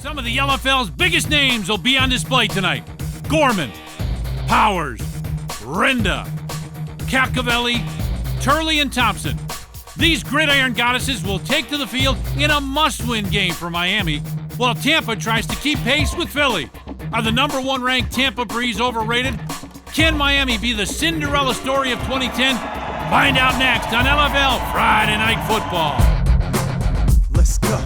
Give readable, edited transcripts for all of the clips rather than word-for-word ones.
Some of the LFL's biggest names will be on display tonight. Gorman, Powers, Renda, Cacavelli, Turley, and Thompson. These gridiron goddesses will take to the field in a must-win game for Miami, while Tampa tries to keep pace with Philly. Are the number one ranked Tampa Breeze overrated? Can Miami be the Cinderella story of 2010? Find out next on LFL Friday Night Football. Let's go.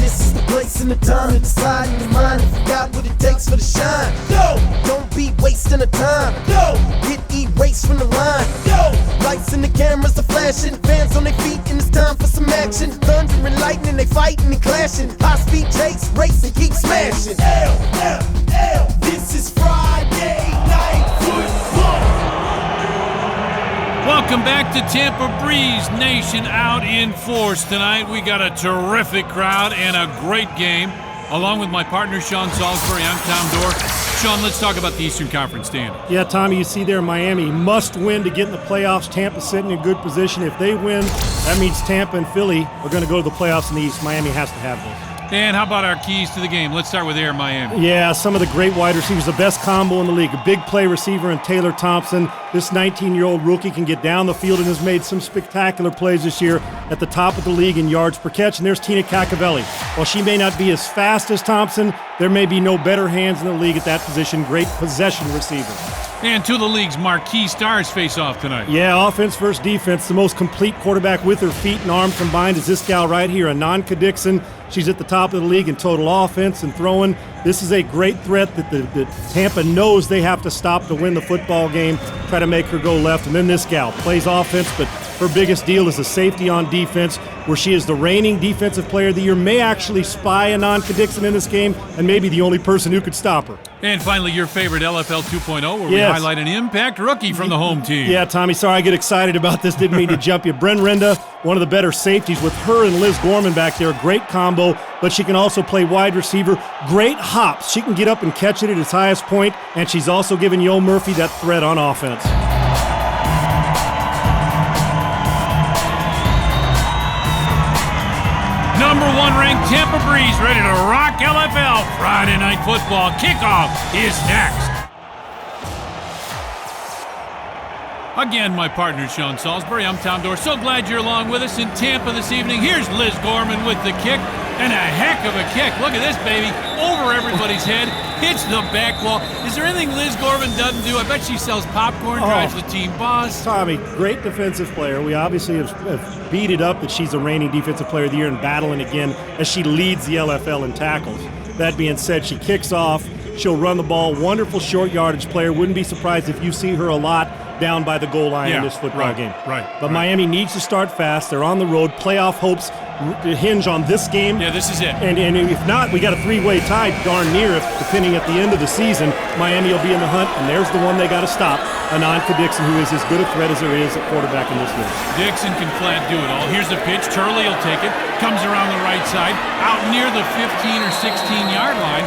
This is the place and the time to decide in your mind if you got what it takes for the shine. Yo, don't be wasting the time. Yo, get erased from the line. Yo, lights and the cameras are flashing, fans on their feet and it's time for some action. Thunder and lightning, they fighting and clashing. High speed chase, race and keep smashing. L, this is Friday Night Football. Welcome back to Tampa Breeze Nation out in force tonight. We got a terrific crowd and a great game. Along with my partner, Sean Salisbury, I'm Tom Dorr. Sean, let's talk about the Eastern Conference standings. Yeah, Tommy, you see there Miami must win to get in the playoffs. Tampa sitting in good position. If they win, that means Tampa and Philly are going to go to the playoffs in the East. Miami has to have this. And how about our keys to the game? Let's start with Air Miami. Yeah, some of the great wide receivers, the best combo in the league. A big play receiver in Taylor Thompson. This 19-year-old rookie can get down the field and has made some spectacular plays this year at the top of the league in yards per catch. And there's Tina Cacavelli. While she may not be as fast as Thompson, there may be no better hands in the league at that position. Great possession receiver. And two of the league's marquee stars face off tonight. Yeah, offense versus defense. The most complete quarterback with her feet and arm combined is this gal right here, Ananka Dixon. She's at the top of the league in total offense and throwing. This is a great threat that Tampa knows they have to stop to win the football game, try to make her go left. And then this gal plays offense, but her biggest deal is a safety on defense, where she is the reigning defensive player of the year, may actually spy Ananka Dixon in this game, and maybe the only person who could stop her. And finally, your favorite LFL 2.0, where we highlight an impact rookie from the home team. Yeah, Tommy, sorry I get excited about this. Didn't mean to jump you. Bren Renda, one of the better safeties with her and Liz Gorman back there. Great combo, but she can also play wide receiver. Great hops. She can get up and catch it at its highest point, and she's also giving Yo Murphy that threat on offense. Number one ranked Tampa Breeze ready to rock LFL Friday Night Football. Kickoff is next. Again, my partner, Sean Salisbury. I'm Tom Dorr. So glad you're along with us in Tampa this evening. Here's Liz Gorman with the kick, and a heck of a kick. Look at this, baby. Over everybody's head. Hits the back wall. Is there anything Liz Gorman doesn't do? I bet she sells popcorn, drives the team bus. Tommy, great defensive player. We obviously have beat it up that she's a reigning defensive player of the year and battling again as she leads the LFL in tackles. That being said, she kicks off. She'll run the ball. Wonderful short yardage player. Wouldn't be surprised if you see her a lot down by the goal line in this football game. But Miami needs to start fast. They're on the road. Playoff hopes hinge on this game. Yeah, this is it. And if not, we got a three-way tie darn near, depending at the end of the season. Miami will be in the hunt, and there's the one they got to stop, Ananka Dixon, who is as good a threat as there is at quarterback in this league. Dixon can flat do it all. Here's the pitch. Turley will take it. Comes around the right side, out near the 15 or 16-yard line.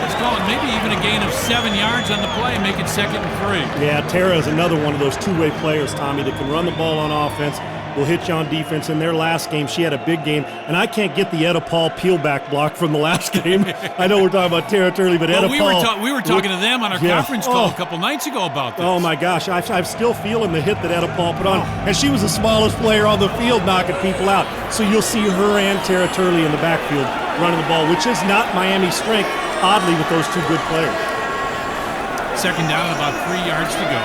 Let's call it maybe even a gain of 7 yards on the play and make it 2nd and 3. Yeah, Tara is another one of those two-way players, Tommy, that can run the ball on offense, will hit you on defense. In their last game, she had a big game, and I can't get the Etta Paul peel-back block from the last game. I know we're talking about Tara Turley, but Etta Paul... We were talking to them on our conference call a couple nights ago about this. Oh, my gosh. I'm still feeling the hit that Etta Paul put on, and she was the smallest player on the field knocking people out. So you'll see her and Tara Turley in the backfield running the ball, which is not Miami's strength, oddly, with those two good players. Second down and about 3 yards to go.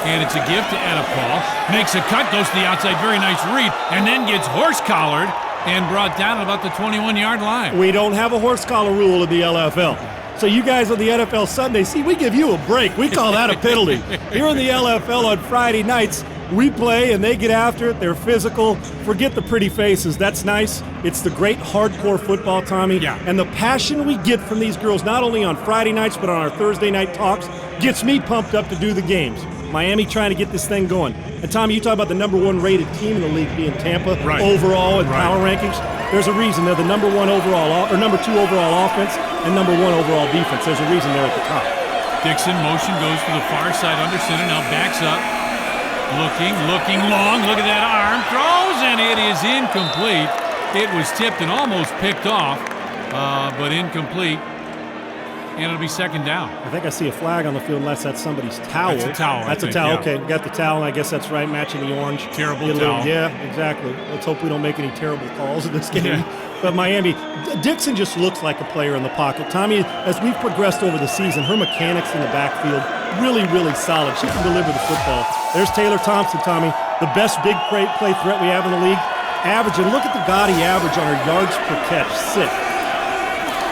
And it's a gift to Etta Paul. Makes a cut, goes to the outside, very nice read, and then gets horse-collared and brought down at about the 21-yard line. We don't have a horse-collar rule in the LFL. So you guys on the NFL Sunday, see, we give you a break. We call that a penalty. Here in the LFL on Friday nights, we play and they get after it. They're physical. Forget the pretty faces. That's nice. It's the great hardcore football, Tommy. Yeah. And the passion we get from these girls, not only on Friday nights, but on our Thursday night talks, gets me pumped up to do the games. Miami trying to get this thing going. And Tommy, you talk about the number one rated team in the league being Tampa overall in power rankings. There's a reason they're the number two overall offense and number one overall defense. There's a reason they're at the top. Dixon motion goes to the far side under center, now backs up. Looking long, look at that arm, throws, and it is incomplete. It was tipped and almost picked off, but incomplete. And it'll be second down. I think I see a flag on the field unless that's somebody's towel. That's a towel. That's I a think, towel. yeah. Okay, got the towel, and I guess that's right, matching the orange. Terrible towel. Yeah, exactly. Let's hope we don't make any terrible calls in this game. Yeah. But Miami, Dixon just looks like a player in the pocket. Tommy, as we've progressed over the season, her mechanics in the backfield, really, really solid. She can deliver the football. There's Taylor Thompson, Tommy, the best big play threat we have in the league. Averaging, look at the gaudy average on her yards per catch, 6.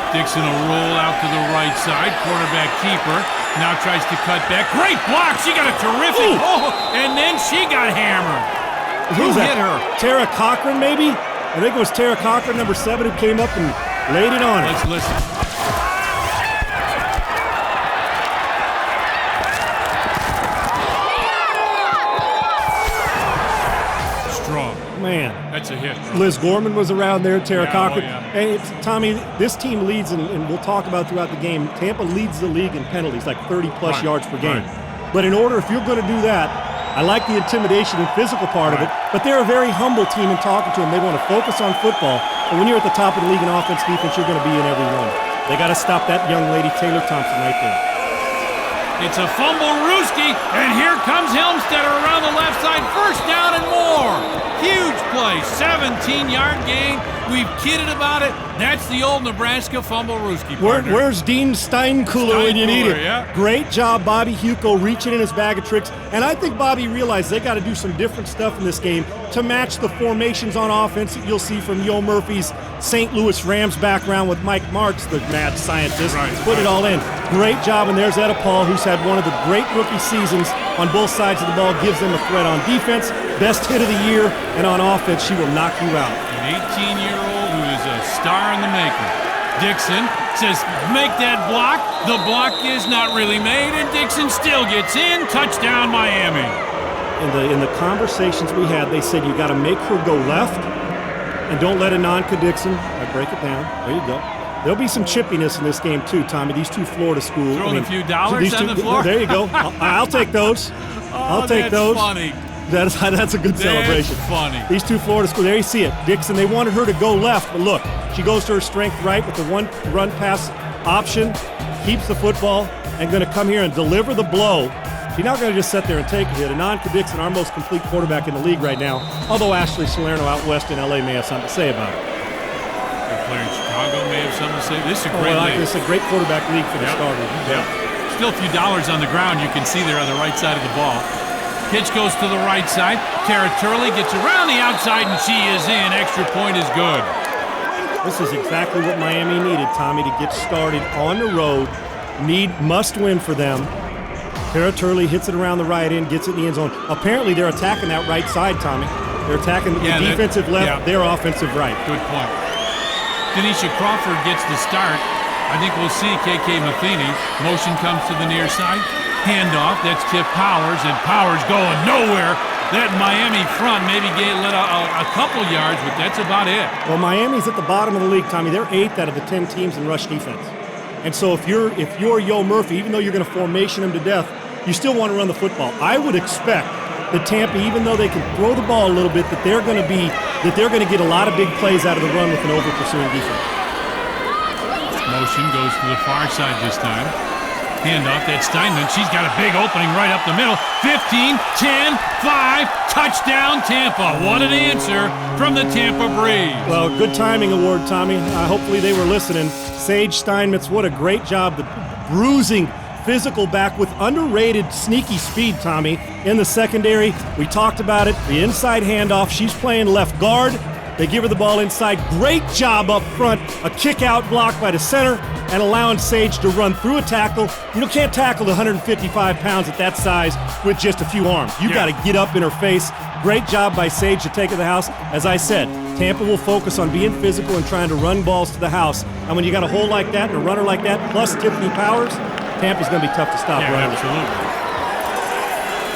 Dixon will roll out to the right side. Quarterback keeper now tries to cut back. Great block. She got a terrific. Oh, and then she got hammered. Who hit her? Tara Cochran, maybe? I think it was Tara Cochran, number 7, who came up and laid it on her. Let's listen. Strong. Man. That's a hit. Liz Gorman was around there, Tara Cochran. yeah. And Tommy, this team leads, and we'll talk about throughout the game, Tampa leads the league in penalties, like 30-plus yards per game. Right. But in order, if you're going to do that, I like the intimidation and physical part of it, but they're a very humble team in talking to them. They want to focus on football. And when you're at the top of the league in offense, defense, you're going to be in every one. They got to stop that young lady, Taylor Thompson, right there. It's a fumble, Rooski, and here comes Helmstetter around the left side. First down and more. Huge play, 17-yard gain. We've kidded about it. That's the old Nebraska fumble, Rooski. Where's Dean Steinkühler when you need it? Yeah. Great job, Bobby Huco, reaching in his bag of tricks. And I think Bobby realized they got to do some different stuff in this game to match the formations on offense that you'll see from Yo Murphy's St. Louis Rams background with Mike Martz, the mad scientist. Put it all in. Great job, and there's Etta Paul, who's had one of the great rookie seasons on both sides of the ball, gives them a threat on defense, best hit of the year, and on offense, she will knock you out. An 18-year-old who is a star in the making. Dixon says, make that block. The block is not really made, and Dixon still gets in. Touchdown, Miami. In the conversations we had, they said you got to make her go left, and don't let Ananka Dixon. I break it down. There you go. There'll be some chippiness in this game too, Tommy. These two Florida schools. Throwing a few dollars on the floor. There you go. I'll take those. I'll take those. Funny. That's a good celebration. That's funny. These two Florida schools. There you see it. Dixon. They wanted her to go left, but look, she goes to her strength right with the one run pass option, keeps the football, and going to come here and deliver the blow. She's not going to just sit there and take a hit. Ananka Dixon, our most complete quarterback in the league right now, although Ashley Salerno out west in L.A. may have something to say about it. A player in Chicago may have something to say. This is a great league. It's a great quarterback league for the starters. Yep. Still a few dollars on the ground you can see there on the right side of the ball. Pitch goes to the right side. Tara Turley gets around the outside, and she is in. Extra point is good. This is exactly what Miami needed, Tommy, to get started on the road. Must win for them. Tara Turley hits it around the right end, gets it in the end zone. Apparently, they're attacking that right side, Tommy. They're attacking the defensive left, their offensive right. Good point. Denisha Crawford gets the start. I think we'll see KK Matheny. Motion comes to the near side. Handoff, that's Tiff Powers, and Powers going nowhere. That Miami front maybe let a couple yards, but that's about it. Well, Miami's at the bottom of the league, Tommy. They're 8th out of the 10 teams in rush defense. And so if you're Yo Murphy, even though you're going to formation them to death, you still want to run the football. I would expect that Tampa, even though they can throw the ball a little bit, that they're going to get a lot of big plays out of the run with an over-pursuing defense. Motion goes to the far side this time. Handoff, that's Steinman. She's got a big opening right up the middle. 15, 10, 5, touchdown Tampa. What an answer from the Tampa Breeze. Well, good timing award, Tommy. Hopefully they were listening. Sage Steinmetz, what a great job. The bruising physical back with underrated sneaky speed, Tommy, in the secondary. We talked about it. The inside handoff. She's playing left guard. They give her the ball inside. Great job up front. A kick-out block by the center and allowing Sage to run through a tackle. You can't tackle the 155 pounds at that size with just a few arms. You got to get up in her face. Great job by Sage to take it to the house. As I said, Tampa will focus on being physical and trying to run balls to the house. And when you got a hole like that and a runner like that, plus Tiffany Powers, Tampa's going to be tough to stop running. Absolutely.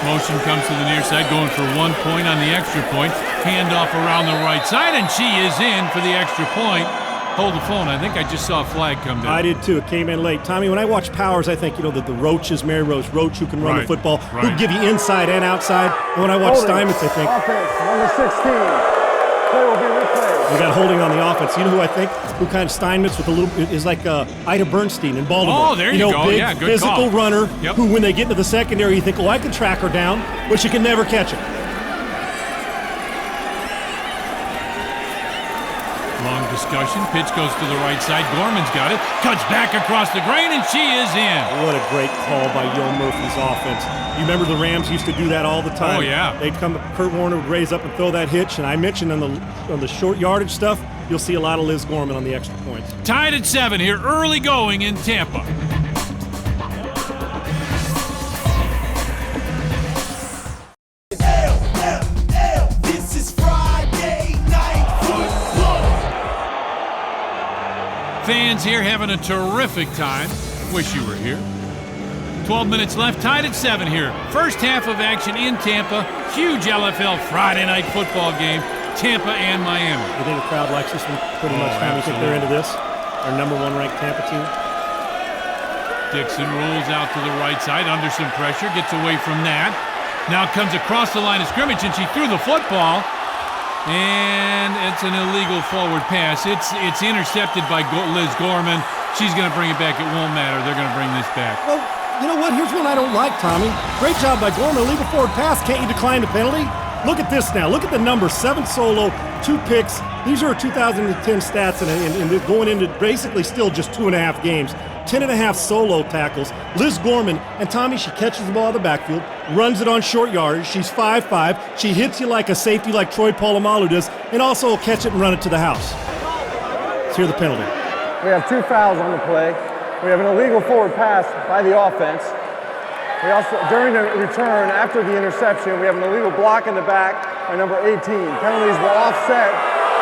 Motion comes to the near side, going for 1 point on the extra point. Handoff around the right side, and she is in for the extra point. Hold the phone. I think I just saw a flag come down. I did too. It came in late. Tommy, when I watch Powers, I think, that the Roaches, Mary Rose Roach, who can run the football, who give you inside and outside. And when I watch Steinmetz, I think, offense, number 16. play will be replayed. We got holding on the offense. You know who I think? Who kind of Steinmetz with a little is like Ida Bernstein in Baltimore. Oh, there you go. Big, Yeah, good physical call. runner Yep. who, when they get into the secondary, you think, oh, I can track her down, but she can never catch it. Long discussion. Pitch goes to the right side. Gorman's got it. Cuts back across the grain, and she is in. What a great call by Yo Murphy's offense. You remember the Rams used to do that all the time. Oh, yeah. They'd come, Kurt Warner would raise up and throw that hitch, and I mentioned on the short yardage stuff, you'll see a lot of Liz Gorman on the extra points. Tied at 7 here, early going in Tampa. This is Friday Night Football. Fans here having a terrific time. Wish you were here. 12 minutes left, tied at 7 here. First half of action in Tampa. Huge LFL Friday Night Football game. Tampa and Miami. You think the crowd likes this one pretty much time? You think they're into this? Our number 1 ranked Tampa team? Dixon rolls out to the right side under some pressure, gets away from that. Now comes across the line of scrimmage, and she threw the football. And it's an illegal forward pass. It's intercepted by Liz Gorman. She's going to bring it back. It won't matter. They're going to bring this back. Well, you know what? Here's one I don't like, Tommy. Great job by Gorman. Illegal forward pass. Can't you decline the penalty? Look at this now. Look at the numbers. 7 solo, 2 picks. These are 2010 stats, and going into basically still just 2.5 games. 10.5 solo tackles. Liz Gorman, and Tommy, she catches the ball in the backfield, runs it on short yardage. She's 5'5". She hits you like a safety like Troy Polamalu does, and also will catch it and run it to the house. Let's hear the penalty. We have 2 fouls on the play. We have an illegal forward pass by the offense. We also, during the return, after the interception, we have an illegal block in the back by number 18. Penalties will offset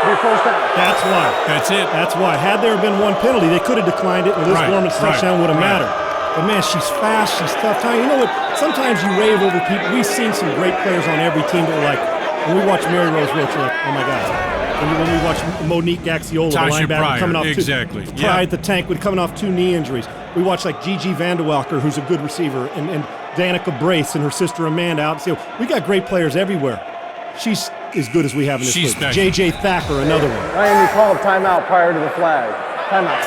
the first down. That's why. That's it. That's why. Had there been one penalty, they could have declined it, and Liz Gorman's touchdown would have mattered. But man, she's fast, she's tough. You know what? Sometimes you rave over people. We've seen some great players on every team that are like, when we watch Mary Rose Roach, we're like, oh my God. When we watch Monique Gaxiola, the Tasha linebacker, Pryor, coming off exactly. Pride the tank, coming off 2 knee injuries. We watch like Gigi Vandewalker, who's a good receiver, and Danica Brace and her sister Amanda out. So we got great players everywhere. She's as good as we have in this league. J.J. Thacker, another one. Ryan, we call a timeout prior to the flag. Timeout.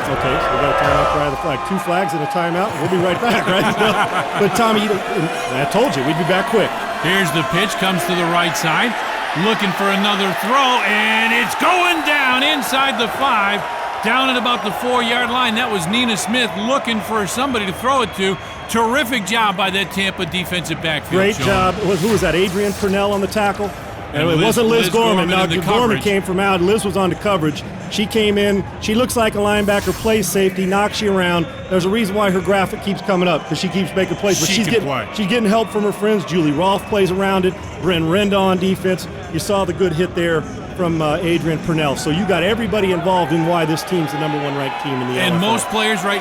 Okay, so we got a timeout prior to the flag. 2 flags and a timeout. We'll be right back, right? But Tommy, I told you, we'd be back quick. Here's the pitch, comes to the right side. Looking for another throw, and it's going down inside the 5. Down at about the 4-yard line. That was Nina Smith looking for somebody to throw it to. Terrific job by that Tampa defensive backfield. Great job. Who was that? Adrian Purnell on the tackle? And it wasn't Liz Gorman. Now, Gorman came from out. Liz was on the coverage. She came in. She looks like a linebacker, plays safety, knocks you around. There's a reason why her graphic keeps coming up, because she keeps making plays. But she's getting help from her friends. Julie Rolfe plays around it. Bryn Renda on defense. You saw the good hit there from Adrian Purnell. So you got everybody involved in why this team's the number 1 ranked team in the NFL. And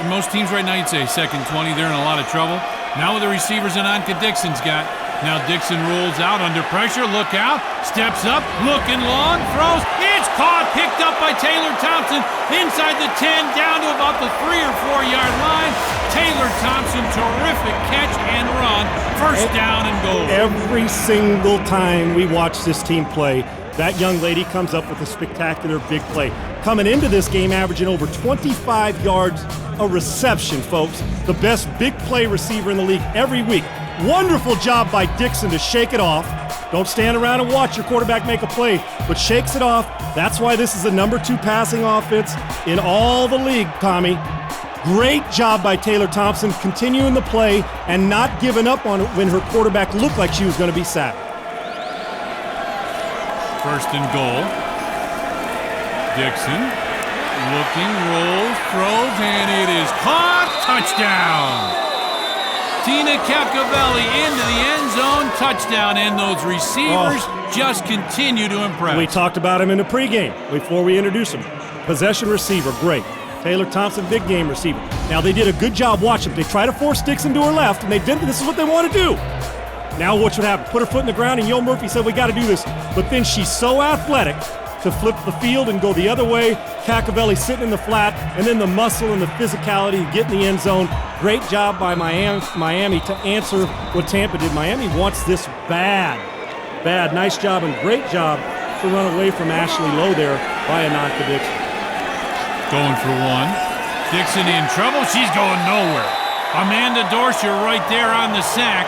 most teams right now, you'd say second 20, they're in a lot of trouble. Now with the receivers that Anka Dixon's got. Now Dixon rolls out under pressure, look out, steps up, looking long, throws. It's caught, picked up by Taylor Thompson inside the 10, down to about the 3 or 4 yard line. Taylor Thompson, terrific catch and run. First down and goal. Every single time we watch this team play, that young lady comes up with a spectacular big play. Coming into this game, averaging over 25 yards a reception, folks. The best big play receiver in the league every week. Wonderful job by Dixon to shake it off. Don't stand around and watch your quarterback make a play, but shakes it off. That's why this is the number 2 passing offense in all the league, Tommy. Great job by Taylor Thompson continuing the play and not giving up on it when her quarterback looked like she was going to be sacked. First and goal. Dixon looking, rolls, throws, and it is caught. Touchdown. Tina Capcavelli into the end zone. Touchdown, and those receivers just continue to impress. We talked about him in the pregame before we introduced him. Possession receiver, great. Taylor Thompson, big game receiver. Now they did a good job watching. They try to force Dixon to her left, and they did. This is what they want to do. Now what should happen? Put her foot in the ground, and Yo Murphy said, we got to do this. But then she's so athletic to flip the field and go the other way. Capcavelli sitting in the flat, and then the muscle and the physicality to get in the end zone. Great job by Miami to answer what Tampa did. Miami wants this bad. Nice job and great job to run away from Ashley Lowe there by Ananka Dixon. Going for one. Dixon in trouble. She's going nowhere. Amanda Dorsher right there on the sack.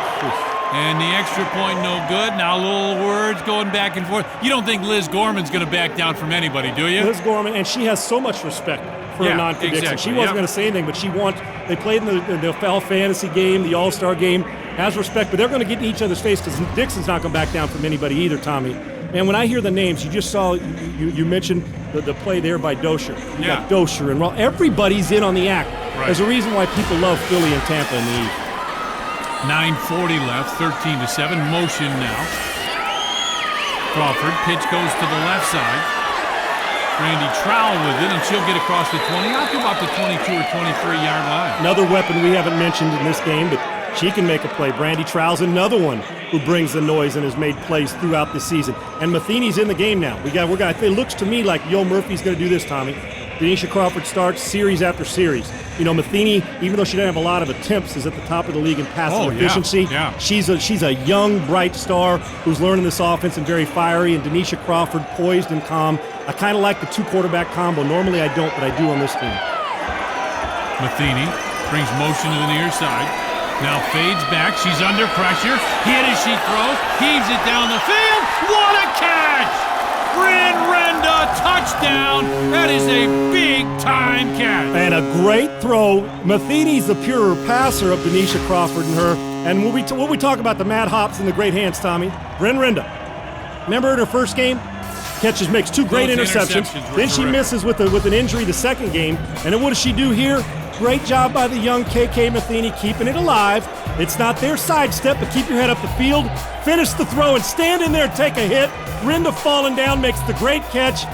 And the extra point no good. Now little words going back and forth. You don't think Liz Gorman's going to back down from anybody, do you? Liz Gorman, and she has so much respect for Ananka Dixon. Exactly. She wasn't going to say anything, but they played in the Fall Fantasy game, the All-Star game, has respect, but they're going to get in each other's face because Dixon's not going to back down from anybody either, Tommy. And when I hear the names, you just saw, you mentioned the play there by Dozier. You got Dozier and everybody's in on the act. Right. There's a reason why people love Philly and Tampa in the East. 9:40 left, 13-7. Motion now. Crawford, pitch goes to the left side. Brandy Trowell with it, and she'll get across the 20, out to about the 22 or 23-yard line. Another weapon we haven't mentioned in this game, but she can make a play. Brandy Trowell's another one who brings the noise and has made plays throughout the season. And Matheny's in the game now. It looks to me like Yo Murphy's going to do this, Tommy. Denisha Crawford starts series after series. You know, Matheny, even though she didn't have a lot of attempts, is at the top of the league in passing efficiency. Yeah. She's a young, bright star who's learning this offense and very fiery. And Denisha Crawford, poised and calm. I kind of like the two-quarterback combo. Normally I don't, but I do on this team. Matheny brings motion to the near side. Now fades back. She's under pressure. Hit as she throws. Heaves it down the field. What a catch! Bryn Renda, touchdown. That is a big-time catch. And a great throw. Matheny's the purer passer of Denisha Crawford and her. And when we talk about the mad hops and the great hands, Tommy, Bryn Renda, remember in her first game? Makes two great interceptions. Then she misses with an injury the second game. And then what does she do here? Great job by the young KK Matheny keeping it alive. It's not their sidestep, but keep your head up the field. Finish the throw and stand in there, take a hit. Renda falling down makes the great catch.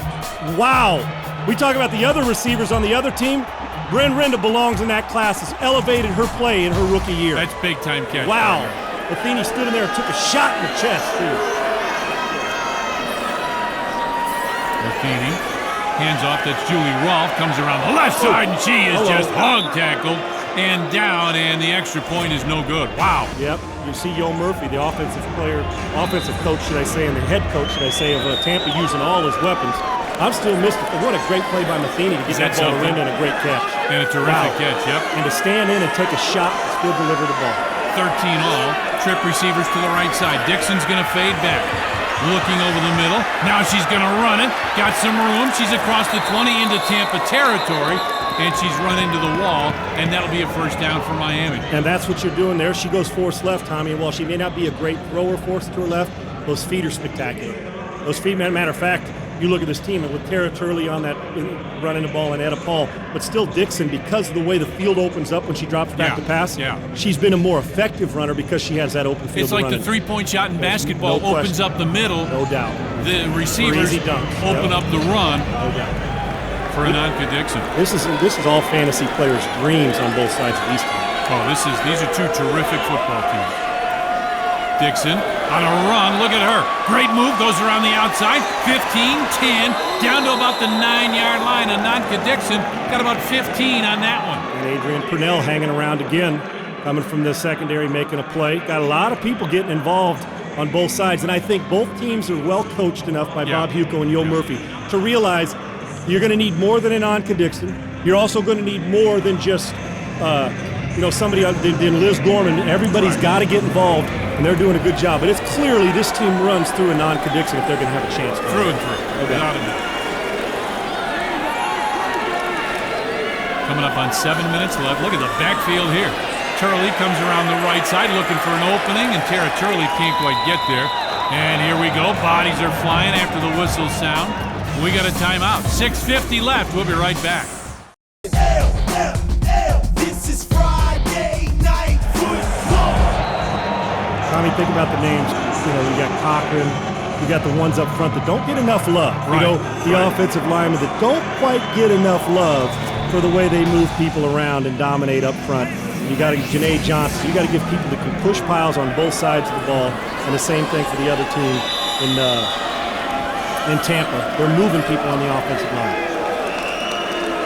Wow. We talk about the other receivers on the other team. Bryn Renda belongs in that class. Has elevated her play in her rookie year. That's big-time catch. Wow. Matheny stood in there and took a shot in the chest, too. Matheny hands off. That's Julie Rolfe. Comes around the left side, and she is just hog-tackled and down, and the extra point is no good. Wow. Yep. You see Yo Murphy, the offensive coach, should I say, and the head coach, should I say, of Tampa using all his weapons. I'm still mystified. What a great play by Matheny to get that ball to Renda and a great catch. And a terrific catch, yep. And to stand in and take a shot and still deliver the ball. 13 all. Trip receivers to the right side. Dixon's going to fade back. Looking over the middle. Now she's going to run it. Got some room. She's across the 20 into Tampa territory. And she's run into the wall. And that'll be a first down for Miami. And that's what you're doing there. She goes force left, Tommy. And while she may not be a great thrower force to her left, those feet are spectacular. Those feet, matter of fact, you look at this team, and with Tara Turley on that running the ball and Etta Paul, but still Dixon, because of the way the field opens up when she drops back to pass, she's been a more effective runner because she has that open field. It's like the three-point shot in basketball opens up the middle. No doubt. The receivers open up the run. No doubt. For Ananka Dixon. This is all fantasy players' dreams on both sides of these teams. Oh, these are two terrific football teams. Dixon on a run. Look at her. Great move. Goes around the outside. 15, 10, down to about the 9-yard line. Ananka Dixon got about 15 on that one. And Adrian Purnell hanging around again, coming from the secondary, making a play. Got a lot of people getting involved on both sides, and I think both teams are well coached enough by Bob Huco and Yo Murphy to realize you're going to need more than Ananka Dixon. You're also going to need more than just somebody than Liz Gorman. Everybody's got to get involved, and they're doing a good job. But it's clearly this team runs through Ananka Dixon if they're going to have a chance. Through and through. Without a doubt. Coming up on 7 minutes left. Look at the backfield here. Turley comes around the right side looking for an opening, and Tara Turley can't quite get there. And here we go. Bodies are flying after the whistle sound. We got a timeout. 6:50 left. We'll be right back. This is Friday Night Football. Tommy, think about the names. You got Cochran. You got the ones up front that don't get enough love. Right. The offensive linemen that don't quite get enough love for the way they move people around and dominate up front. You got Janae Johnson. You got to give people that can push piles on both sides of the ball, and the same thing for the other team in Tampa. They're moving people on the offensive line.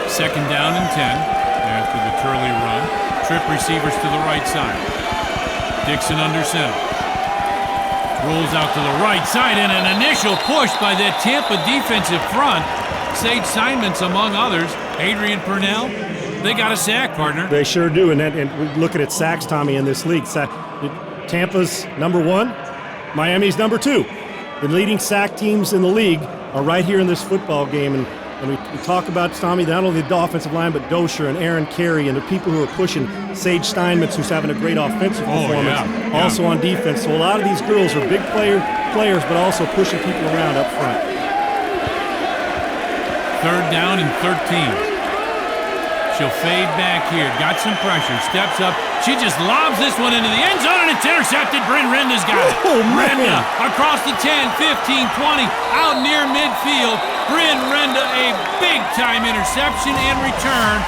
2nd down and 10 after the Turley run. Trip receivers to the right side. Dixon under center. Rolls out to the right side, and an initial push by that Tampa defensive front. Sage Simons, among others. Adrian Purnell, they got a sack, partner. They sure do, and we're looking at sacks, Tommy, in this league. Tampa's number 1, Miami's number 2. The leading sack teams in the league are right here in this football game, and we talk about, Tommy, not only the offensive line, but Dosher and Aaron Carey and the people who are pushing. Sage Steinmetz, who's having a great offensive performance, also on defense. So a lot of these girls are big players, but also pushing people around up front. 3rd down and 13. She'll fade back here. Got some pressure. Steps up. She just lobs this one into the end zone, and it's intercepted. Bryn Renda's got it. Renda across the 10, 15, 20, out near midfield. Bryn Renda, a big-time interception and return.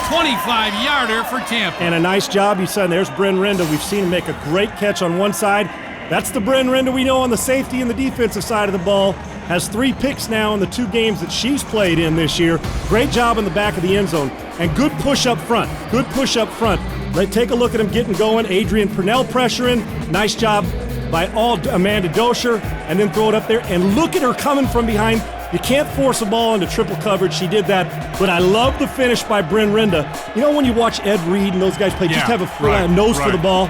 25-yarder for Tampa. And a nice job, you said. There's Bryn Renda. We've seen him make a great catch on one side. That's the Bryn Renda we know on the safety and the defensive side of the ball. Has 3 picks now in the 2 games that she's played in this year. Great job in the back of the end zone. And good push up front. Good push up front. Take a look at him getting going. Adrian Purnell pressuring. Nice job by Amanda Dosher. And then throw it up there. And look at her coming from behind. You can't force a ball into triple coverage. She did that. But I love the finish by Bryn Renda. You know when you watch Ed Reed and those guys play, just have a nose for the ball.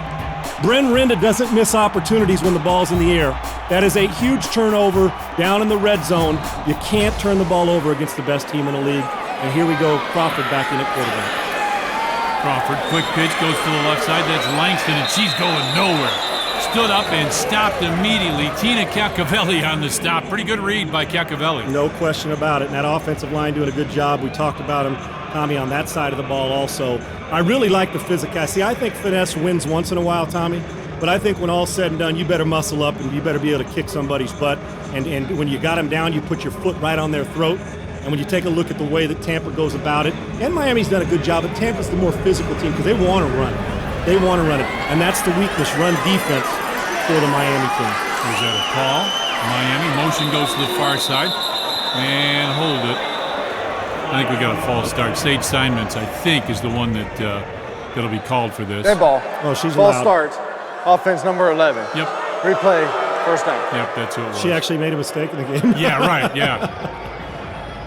Bryn Renda doesn't miss opportunities when the ball's in the air. That is a huge turnover down in the red zone. You can't turn the ball over against the best team in the league. And here we go, Crawford back in at quarterback. Crawford, quick pitch, goes to the left side. That's Langston, and she's going nowhere. Stood up and stopped immediately. Tina Cacavelli on the stop. Pretty good read by Cacavelli. No question about it. And that offensive line doing a good job. We talked about him, Tommy, on that side of the ball also. I really like the physicality. I think finesse wins once in a while, Tommy. But I think when all's said and done, you better muscle up and you better be able to kick somebody's butt. And when you got them down, you put your foot right on their throat. And when you take a look at the way that Tampa goes about it, and Miami's done a good job, but Tampa's the more physical team because they want to run it. They want to run it. And that's the weakness, run defense for the Miami team. Is that a call? Miami, motion goes to the far side. And hold it. I think we got a false start. Sage Steinmetz, I think, is the one that'll be called for this. Dead ball. Oh, she's false allowed. start. Offense number 11. Yep. Replay, first down. Yep, that's who it was. She actually made a mistake in the game. Yeah, right, yeah.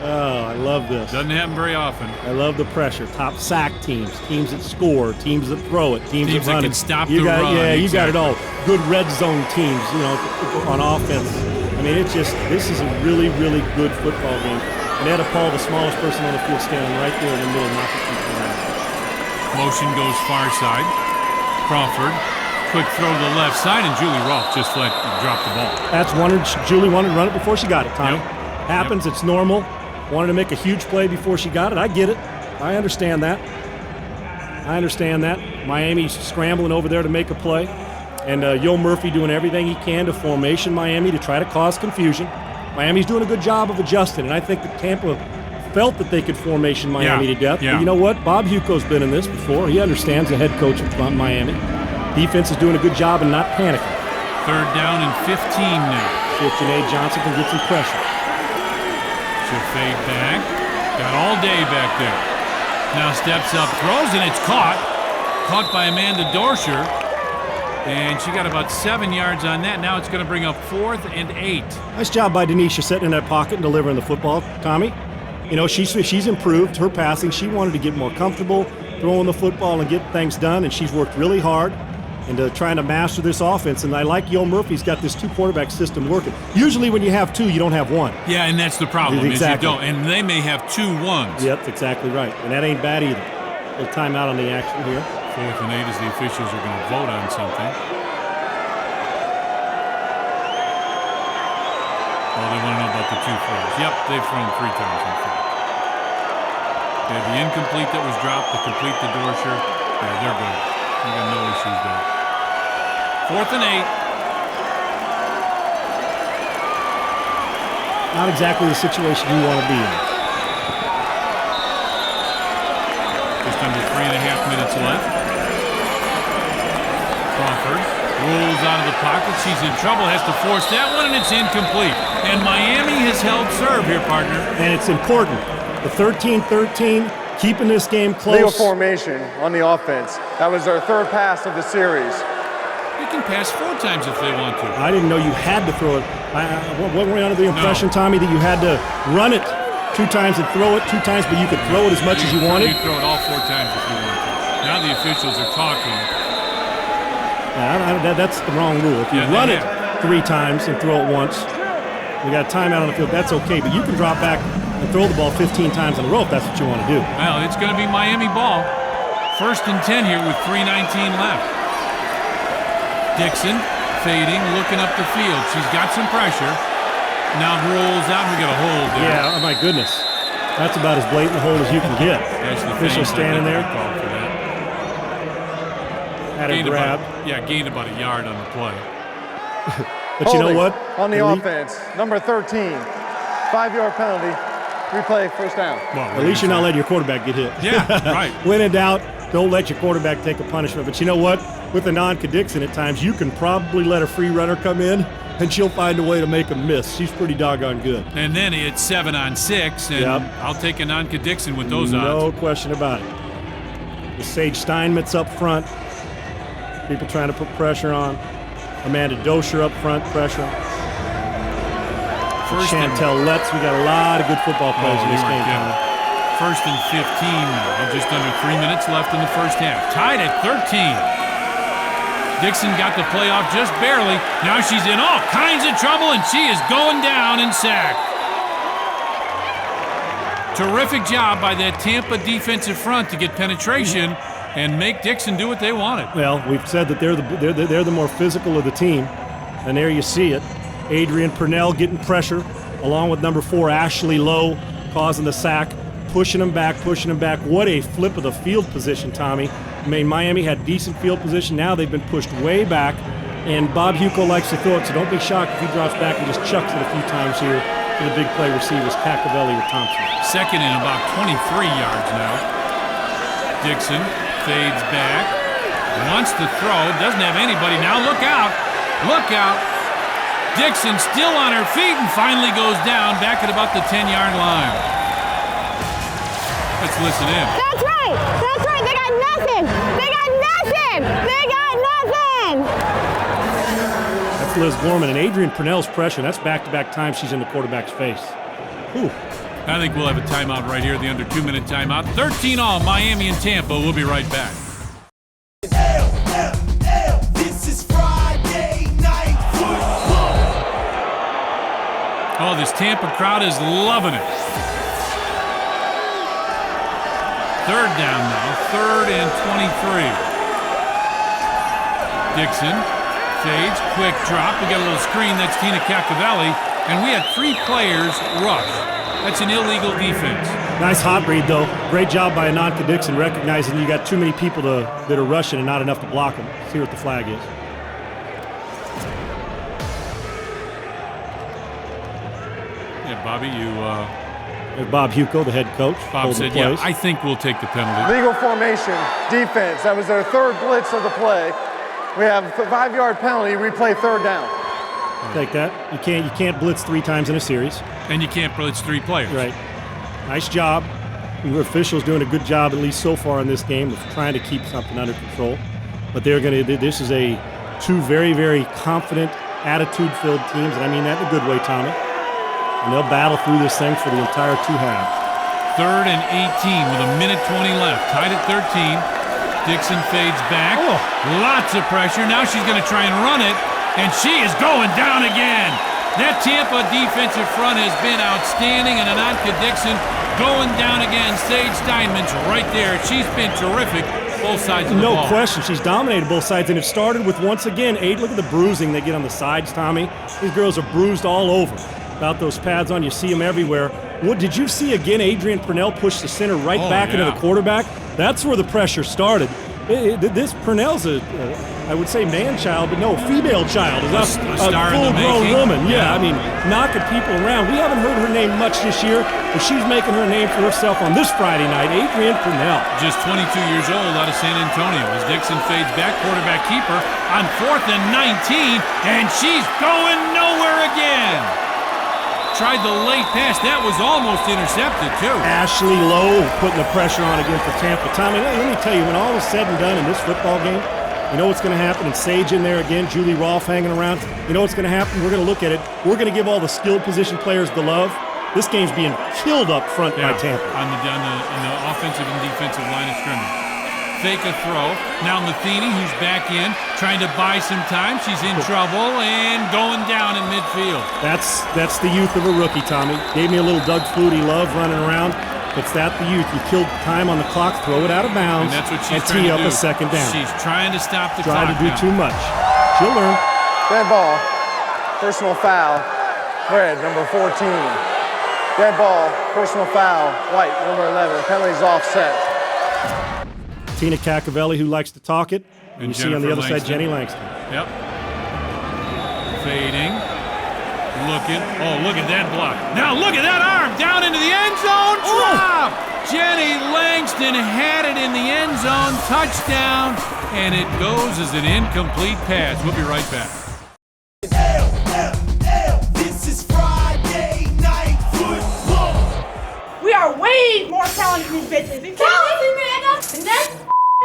Oh, I love this. Doesn't happen very often. I love the pressure. Top sack teams, teams that score, teams that throw it, teams that run can it. stop you the got, run. Yeah, you exactly. got it all. Good red zone teams, on offense. I mean, this is a really, really good football game. And Etta Paul, the smallest person on the field, standing right there in the middle, knocking people around. Motion goes far side. Crawford, quick throw to the left side, and Julie Rolfe just flat dropped the ball. Julie wanted to run it before she got it, Tommy. Yep. Happens, it's normal. Wanted to make a huge play before she got it. I get it. I understand that. Miami's scrambling over there to make a play. And Yo Murphy doing everything he can to formation Miami to try to cause confusion. Miami's doing a good job of adjusting, and I think that Tampa felt that they could formation Miami to death. Yeah. But you know what? Bob Huco's been in this before. He understands, the head coach of Miami. Defense is doing a good job and not panicking. 3rd down and 15 now. See if Janae Johnson can get some pressure. She'll fade back. Got all day back there. Now steps up, throws, and it's caught. Caught by Amanda Dorsher. And she got about 7 yards on that. Now it's going to bring up 4th and 8. Nice job by Denisha sitting in that pocket and delivering the football, Tommy. She's improved her passing. She wanted to get more comfortable throwing the football and get things done, and she's worked really hard into trying to master this offense. And I like Yo Murphy's got this 2-quarterback system working. Usually when you have 2, you don't have 1. Yeah, and that's the problem. Exactly. Is you don't. And they may have 2 1s. Yep, exactly right. And that ain't bad either. A timeout on the action here. 4th and 8 as the officials are going to vote on something. Oh, they want to know about the 2 throws. Yep, they've thrown 3 times in fact. They had the incomplete that was dropped, the complete to Dorsher. Yeah, they're good. We got no issues there. 4th and 8. Not exactly the situation you want to be in. Just under 3.5 minutes left. Crawford rolls out of the pocket. She's in trouble, has to force that one, and it's incomplete. And Miami has held serve here, partner. And it's important. The 13-13, keeping this game close. Legal formation on the offense. That was their 3rd pass of the series. They can pass 4 times if they want to. I didn't know you had to throw it. What were we under the impression, Tommy, that you had to run it 2 times and throw it 2 times, but you could throw it as much as you wanted? You throw it all 4 times if you want to. Now the officials are talking. That's the wrong rule. If you run it 3 times and throw it once, we got a timeout on the field, that's okay. But you can drop back and throw the ball 15 times in a row if that's what you want to do. Well, it's going to be Miami ball. 1st and 10 here with 3:19 left. Dixon fading, looking up the field. She's got some pressure. Now rolls out and we got a hold there. Yeah, oh my goodness. That's about as blatant a hold as you can get. Official standing there. Had a grab. Gained about a yard on the play. But you know what? On the offense, number 13, 5-yard penalty, replay, first down. Well, at least you're not letting your quarterback get hit. Yeah, right. When in doubt, don't let your quarterback take a punishment. But you know what? With a non-Dixon at times, you can probably let a free runner come in, and she'll find a way to make a miss. She's pretty doggone good. And then it's 7 on 6, and I'll take a non-Dixon with those odds. No question about it. The Sage Steinmetz up front. People trying to put pressure on. Amanda Dosher up front, pressure. Chantel Letts. We got a lot of good football players in this game. 1st and 15 now. Just under 3 minutes left in the first half. Tied at 13. Dixon got the play off just barely. Now she's in all kinds of trouble, and she is going down and sacked. Terrific job by that Tampa defensive front to get penetration and make Dixon do what they wanted. Well, we've said that they're the more physical of the team, and there you see it. Adrian Purnell getting pressure, along with number 4, Ashley Lowe, causing the sack, pushing them back. What a flip of the field position, Tommy. I mean, Miami had decent field position. Now they've been pushed way back, and Bob Huco likes to throw it, so don't be shocked if he drops back and just chucks it a few times here to the big play receivers, Cacavelli or Thompson. 2nd and about 23 yards now. Dixon fades back, wants to throw, doesn't have anybody. Now look out. Dixon still on her feet and finally goes down back at about the 10-yard line. Let's listen in. That's right. They got nothing. That's Liz Gorman and Adrian Purnell's pressure. That's back-to-back times she's in the quarterback's face. Whew. I think we'll have a timeout right here, the under 2-minute timeout. 13-all, Miami and Tampa. We'll be right back. This is Friday Night Football. Oh, this Tampa crowd is loving it. 3rd down now, 3rd and 23. Dixon fades, quick drop. We got a little screen. That's Tina Cacavelli. And we had 3 players rush. That's an illegal defense. Nice hot read, though. Great job by Ananka Dixon recognizing you got too many people that are rushing and not enough to block them. See what the flag is. Yeah, Bobby, There's Bob Huco, the head coach. Bob said, yeah, I think we'll take the penalty. Legal formation, defense. That was their 3rd blitz of the play. We have a 5-yard penalty, replay 3rd down. Take that. You can't blitz 3 times in a series. And you can't blitz 3 players. Right. Nice job. The officials doing a good job, at least so far in this game, of trying to keep something under control. But this is 2 very, very confident, attitude-filled teams, and I mean that in a good way, Tommy. And they'll battle through this thing for the entire 2 halves. 3rd and 18 with a minute 20 left. Tied at 13. Dixon fades back. Oh. Lots of pressure. Now she's going to try and run it, and she is going down again. That Tampa defensive front has been outstanding, and Ananka Dixon going down again. Sage Steinmetz right there. She's been terrific both sides of the ball. No question. She's dominated both sides, and it started with, once again, look at the bruising they get on the sides, Tommy. These girls are bruised all over. About those pads on, you see them everywhere. What did you see again? Adrian Purnell pushed the center right back into the quarterback. That's where the pressure started. This Purnell's I would say man-child, but no, female child. Is a full-grown woman. Yeah, I mean, knocking people around. We haven't heard her name much this year, but she's making her name for herself on this Friday night. Adrian Purnell. Just 22 years old out of San Antonio. As Dixon fades back, quarterback keeper on 4th and 19, and she's going nowhere again. Tried the late pass. That was almost intercepted, too. Ashley Lowe putting the pressure on again for Tampa. Tommy, let me tell you, when all is said and done in this football game, You know what's going to happen? And Sage in there again, Julie Rolfe hanging around. You know what's going to happen? We're going to look at it. We're going to give all the skilled position players the love. This game's being killed up front by Tampa. On the offensive and defensive line of scrimmage. Fake a throw. Now Matheny, who's back in, trying to buy some time. She's in trouble and going down in midfield. That's the youth of a rookie, Tommy. Gave me a little Doug Flutie love running around. It's that the youth. You kill time on the clock, throw it out of bounds, And that's what she's and trying tee to up do. a second down. She's trying to stop the Trying clock to do now. too much. She'll learn. Dead ball. Personal foul. Red, number 14. Dead ball. Personal foul. White, number 11. Penalties offset. Tina Cacavelli, who likes to talk it. And you see on the other side, Jenny Langston. Yep. Fading. Looking. Oh, look at that block. Now look at that arm. Down into the end zone. Drop. Jenny Langston had it in the end zone. Touchdown. And it goes as an incomplete pass. We'll be right back. This is Friday Night Football. We are way more talented than these bitches. And talented, Amanda! The next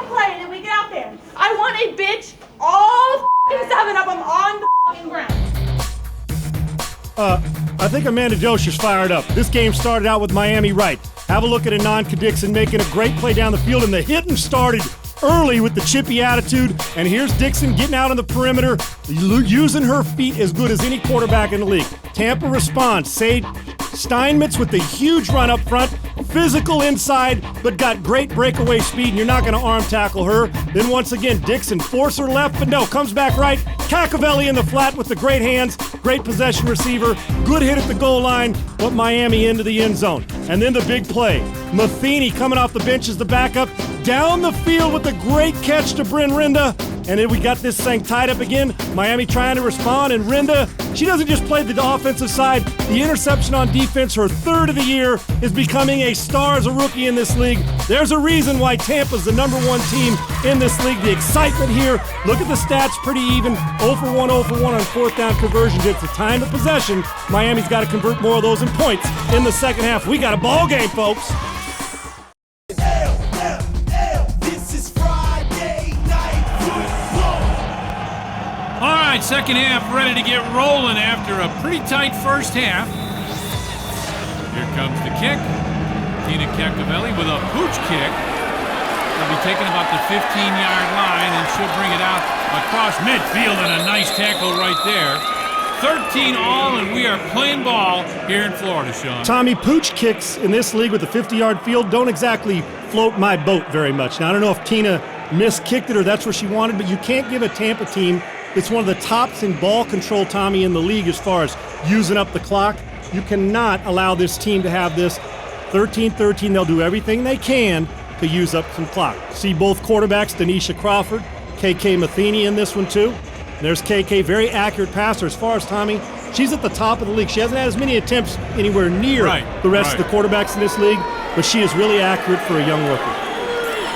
play that we get out there, I want a bitch all 7 of them on the ground. I think Amanda Josher's fired up. This game started out with Miami right. Have a look at Ananka Dixon making a great play down the field, and the hitting started early with the chippy attitude. And here's Dixon getting out on the perimeter, using her feet as good as any quarterback in the league. Tampa responds. Sage Steinmetz with the huge run up front, physical inside, but got great breakaway speed, and you're not going to arm tackle her. Then once again, Dixon force her left, but no, comes back right. Cacavelli in the flat with the great hands, great possession receiver, good hit at the goal line, but Miami into the end zone. And then the big play. Matheny coming off the bench as the backup, down the field with a great catch to Bryn Rinda. And then we got this thing tied up again. Miami trying to respond, and Rinda, she doesn't just play the offensive side. The interception on defense, her 3rd of the year, is becoming a star as a rookie in this league. There's a reason why Tampa's the #1 team in this league. The excitement here, look at the stats, pretty even. 0 for 1, 0 for 1 on 4th down conversions. It's the time of possession. Miami's got to convert more of those in points in the second half. We got a ball game, folks. This is Friday Night Football. All right, second half ready to get rolling after a pretty tight first half. Here comes the kick. Tina Cacavelli with a pooch kick. Will be taken about the 15-yard line, and she'll bring it out across midfield, and a nice tackle right there. 13 all, and we are playing ball here in Florida, Sean. Tommy, pooch kicks in this league with a 50-yard field don't exactly float my boat very much. Now, I don't know if Tina miskicked it or that's what she wanted, but you can't give a Tampa team that's one of the tops in ball control, Tommy, in the league as far as using up the clock. You cannot allow this team to have this 13-13. They'll do everything they can to use up some clock. See both quarterbacks, Denisha Crawford, KK Matheny in this one too. There's KK, very accurate passer. As far as Tommy, she's at the top of the league. She hasn't had as many attempts anywhere near the rest of the quarterbacks in this league, but she is really accurate for a young rookie.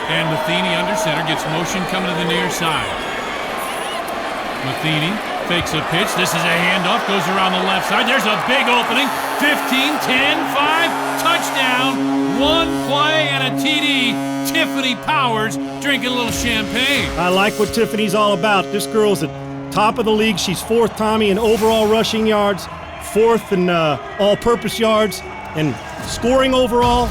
And Matheny under center gets motion coming to the near side. Matheny fakes a pitch. This is a handoff. Goes around the left side. There's a big opening. 15, 10, 5. Touchdown. One play and a TD. Tiffany Powers drinking a little champagne. I like what Tiffany's all about. This girl's at top of the league. She's 4th, Tommy, in overall rushing yards, 4th in all-purpose yards, and scoring overall.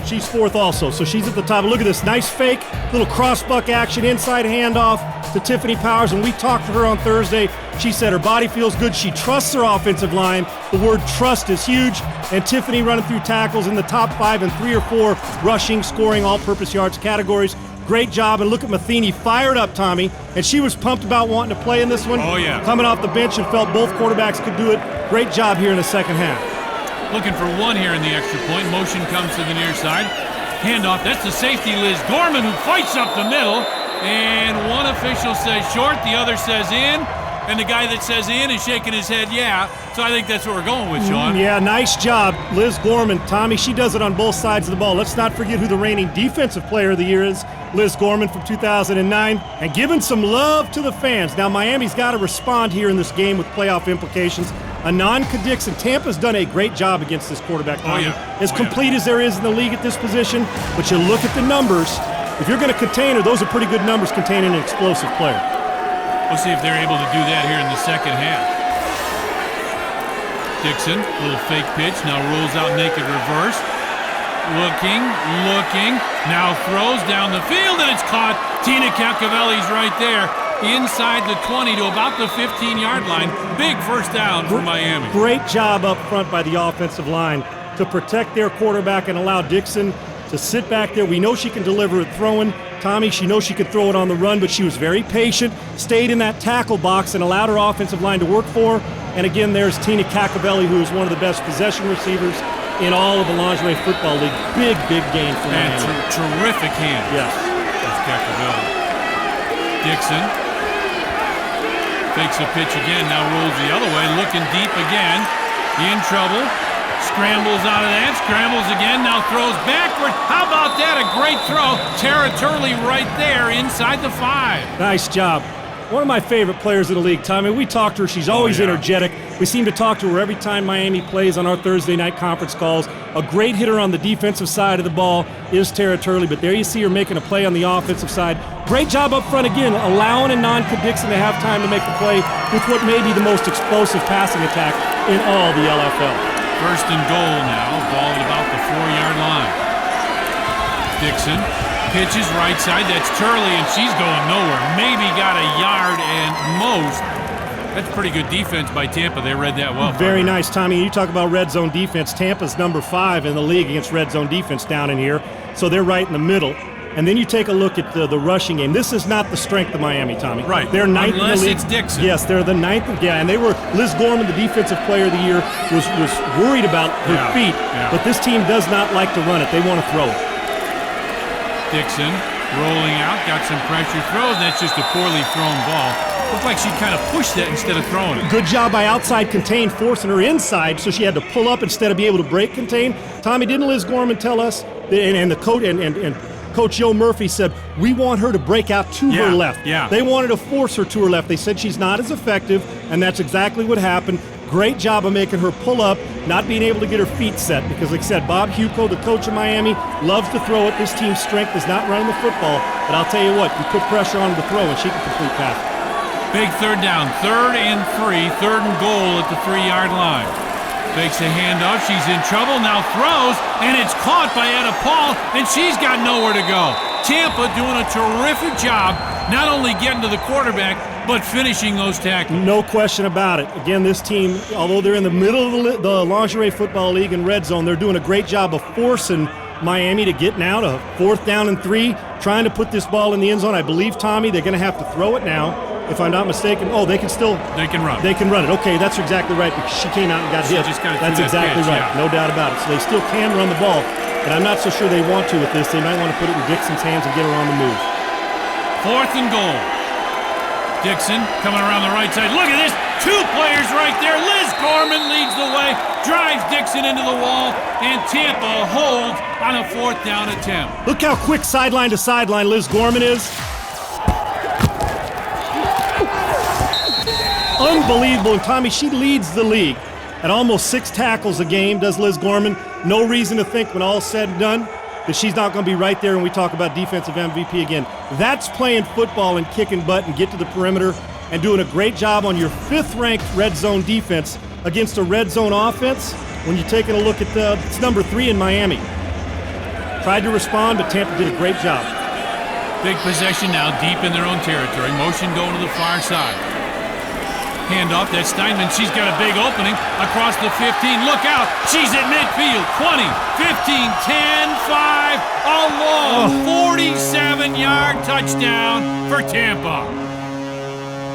She's 4th also, so she's at the top. Look at this, nice fake, little cross-buck action, inside handoff to Tiffany Powers. And we talked to her on Thursday. She said her body feels good. She trusts her offensive line. The word trust is huge. And Tiffany running through tackles in the top 5 and 3 or 4 rushing, scoring, all-purpose yards categories. Great job. And look at Matheny, fired up, Tommy. And she was pumped about wanting to play in this one. Oh, yeah. Coming off the bench and felt both quarterbacks could do it. Great job here in the second half. Looking for one here in the extra point. Motion comes to the near side. Handoff. That's the safety, Liz Gorman, who fights up the middle. And one official says short, the other says in. And the guy that says in is shaking his head, yeah. So I think that's what we're going with, Sean. Yeah, nice job. Liz Gorman. Tommy, she does it on both sides of the ball. Let's not forget who the reigning Defensive Player of the Year is. Liz Gorman from 2009. And giving some love to the fans. Now, Miami's got to respond here in this game with playoff implications. Ananka Dixon. Tampa's done a great job against this quarterback. Oh, yeah. As complete as there is in the league at this position. But you look at the numbers. if you're going to contain her, those are pretty good numbers containing an explosive player. We'll see if they're able to do that here in the second half. Dixon, little fake pitch, now rolls out naked reverse. Looking, now throws down the field, and it's caught. Tina Cacavelli's right there, inside the 20 to about the 15-yard line. Big first down for Miami. Great job up front by the offensive line to protect their quarterback and allow Dixon to sit back there. We know she can deliver it throwing. Tommy, she knows she could throw it on the run, but she was very patient, stayed in that tackle box and allowed her offensive line to work for her. And again, there's Tina Cacavelli, who is one of the best possession receivers in all of the Lingerie Football League. Big gain for And Miami. terrific hand. Yes. That's Cacavelli. Dixon fakes a pitch again, now rolls the other way, looking deep again. In trouble. Scrambles out of that, scrambles again, now throws backward. How about that? A great throw. Tara Turley right there inside the 5. Nice job. One of my favorite players in the league, Tommy. We talk to her. She's always energetic. We seem to talk to her every time Miami plays on our Thursday night conference calls. A great hitter on the defensive side of the ball is Tara Turley, but there you see her making a play on the offensive side. Great job up front again, allowing Ananka Dixon to have time to make the play with what may be the most explosive passing attack in all the LFL. First and goal now, ball at about the 4-yard line. Dixon pitches right side, that's Turley, and she's going nowhere. Maybe got a yard and most. That's pretty good defense by Tampa. They read that well. Very nice, Tommy. You talk about red zone defense. Tampa's number 5 in the league against red zone defense down in here, so they're right in the middle. And then you take a look at the rushing game. This is not the strength of Miami, Tommy. Right. They're ninth in the league. Unless it's Dixon. Yes, they're the 9th. Yeah, and they were, Liz Gorman, the defensive player of the year, was worried about her feet. Yeah. But this team does not like to run it. They want to throw it. Dixon rolling out, got some pressure throws. That's just a poorly thrown ball. Looked like she kind of pushed that instead of throwing it. Good job by outside contain, forcing her inside, so she had to pull up instead of be able to break contain. Tommy, didn't Liz Gorman tell us, and the coach and Coach Joe Murphy said, we want her to break out to her left. Yeah. They wanted to force her to her left. They said she's not as effective, and that's exactly what happened. Great job of making her pull up, not being able to get her feet set, because like I said, Bob Huco, the coach of Miami, loves to throw it. This team's strength is not running the football, but I'll tell you what, you put pressure on her to throw, and she can complete passes. Big third down, 3rd and 3, 3rd and goal at the 3-yard line. Fakes a handoff, she's in trouble, now throws, and it's caught by Etta Paul, and she's got nowhere to go. Tampa doing a terrific job, not only getting to the quarterback, but finishing those tackles. No question about it. Again, this team, although they're in the middle of the Lingerie Football League in red zone, they're doing a great job of forcing Miami to get now to 4th down and 3, trying to put this ball in the end zone. I believe, Tommy, they're going to have to throw it now. If I'm not mistaken, they can run. They can run it. Okay, that's exactly right, because she came out and got hit. That's exactly right. No doubt about it. So they still can run the ball, but I'm not so sure they want to with this. They might want to put it in Dixon's hands and get her on the move. 4th and goal. Dixon coming around the right side. Look at this. 2 players right there. Liz Gorman leads the way, drives Dixon into the wall, and Tampa holds on a 4th down attempt. Look how quick sideline to sideline Liz Gorman is. Unbelievable. And Tommy, she leads the league at almost 6 tackles a game, does Liz Gorman. No reason to think when all's said and done that she's not going to be right there when we talk about defensive MVP again. That's playing football and kicking butt and get to the perimeter and doing a great job on your 5th-ranked red zone defense against a red zone offense. When you're taking a look at it's number 3 in Miami. Tried to respond, but Tampa did a great job. Big possession now, deep in their own territory. Motion going to the far side. Handoff, that's Steinman. She's got a big opening across the 15. Look out, she's at midfield. 20, 15, 10, 5, a long 47-yard touchdown for Tampa.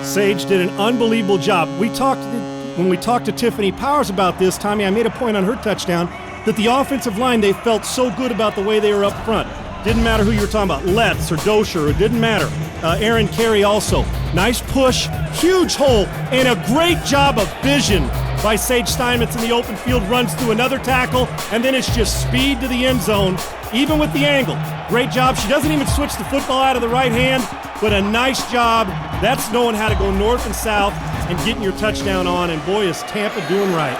Sage did an unbelievable job. When we talked to Tiffany Powers about this, Tommy, I made a point on her touchdown that the offensive line, they felt so good about the way they were up front. Didn't matter who you were talking about, Letts or Dosher, it didn't matter. Aaron Carey also. Nice push, huge hole, and a great job of vision by Sage Steinmetz in the open field, runs through another tackle, and then it's just speed to the end zone, even with the angle. Great job. She doesn't even switch the football out of the right hand, but a nice job. That's knowing how to go north and south and getting your touchdown on, and boy, is Tampa doing right.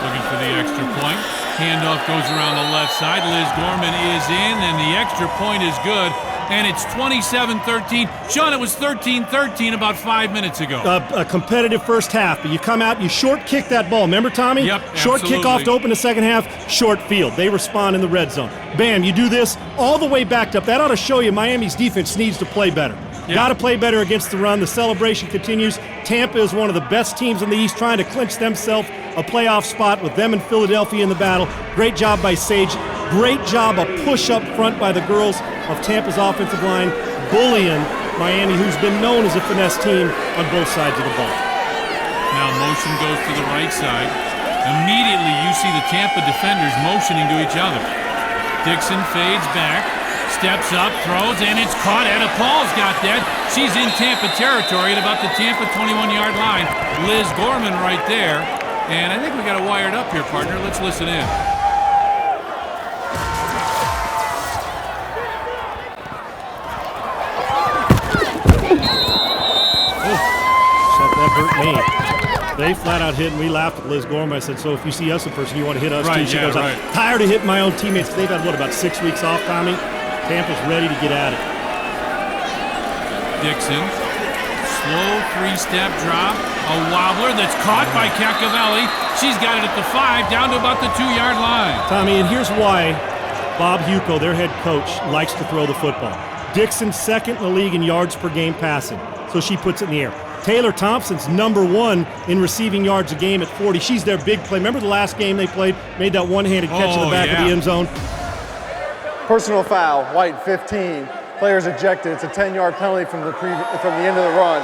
Looking for the extra point. Handoff goes around the left side. Liz Gorman is in, and the extra point is good. And it's 27-13. Sean, it was 13-13 about 5 minutes ago. A competitive first half, but you come out, you short kick that ball. Remember, Tommy? Yep, short absolutely. kickoff to open the second half, short field. They respond in the red zone. Bam, you do this all the way backed up. That ought to show you Miami's defense needs to play better. Yep. Got to play better against the run. The celebration continues. Tampa is one of the best teams in the East trying to clinch themselves a playoff spot with them and Philadelphia in the battle. Great job by Sage. Great job of push up front by the girls of Tampa's offensive line, bullying Miami, who's been known as a finesse team on both sides of the ball. Now motion goes to the right side. Immediately you see the Tampa defenders motioning to each other. Dixon fades back, steps up, throws, and it's caught. Etta Paul's got that. She's in Tampa territory at about the Tampa 21-yard line. Liz Gorman right there. And I think we got it wired up here, partner. Let's listen in. That hurt me. They flat out hit, and we laughed at Liz Gorman. I said, so if you see us in person, you want to hit us too? She goes, I'm tired of hitting my own teammates. They've had, about 6 weeks off, Tommy? Tampa's ready to get at it. Dixon, slow three-step drop, a wobbler that's caught by Cacavelli. She's got it at the 5, down to about the 2-yard line. Tommy, and here's why Bob Huco, their head coach, likes to throw the football. Dixon second in the league in yards per game passing, so she puts it in the air. Taylor Thompson's number 1 in receiving yards a game at 40. She's their big play. Remember the last game they played? Made that one-handed catch in the back of the end zone. Personal foul, White 15. Players ejected. It's a 10-yard penalty from the end of the run.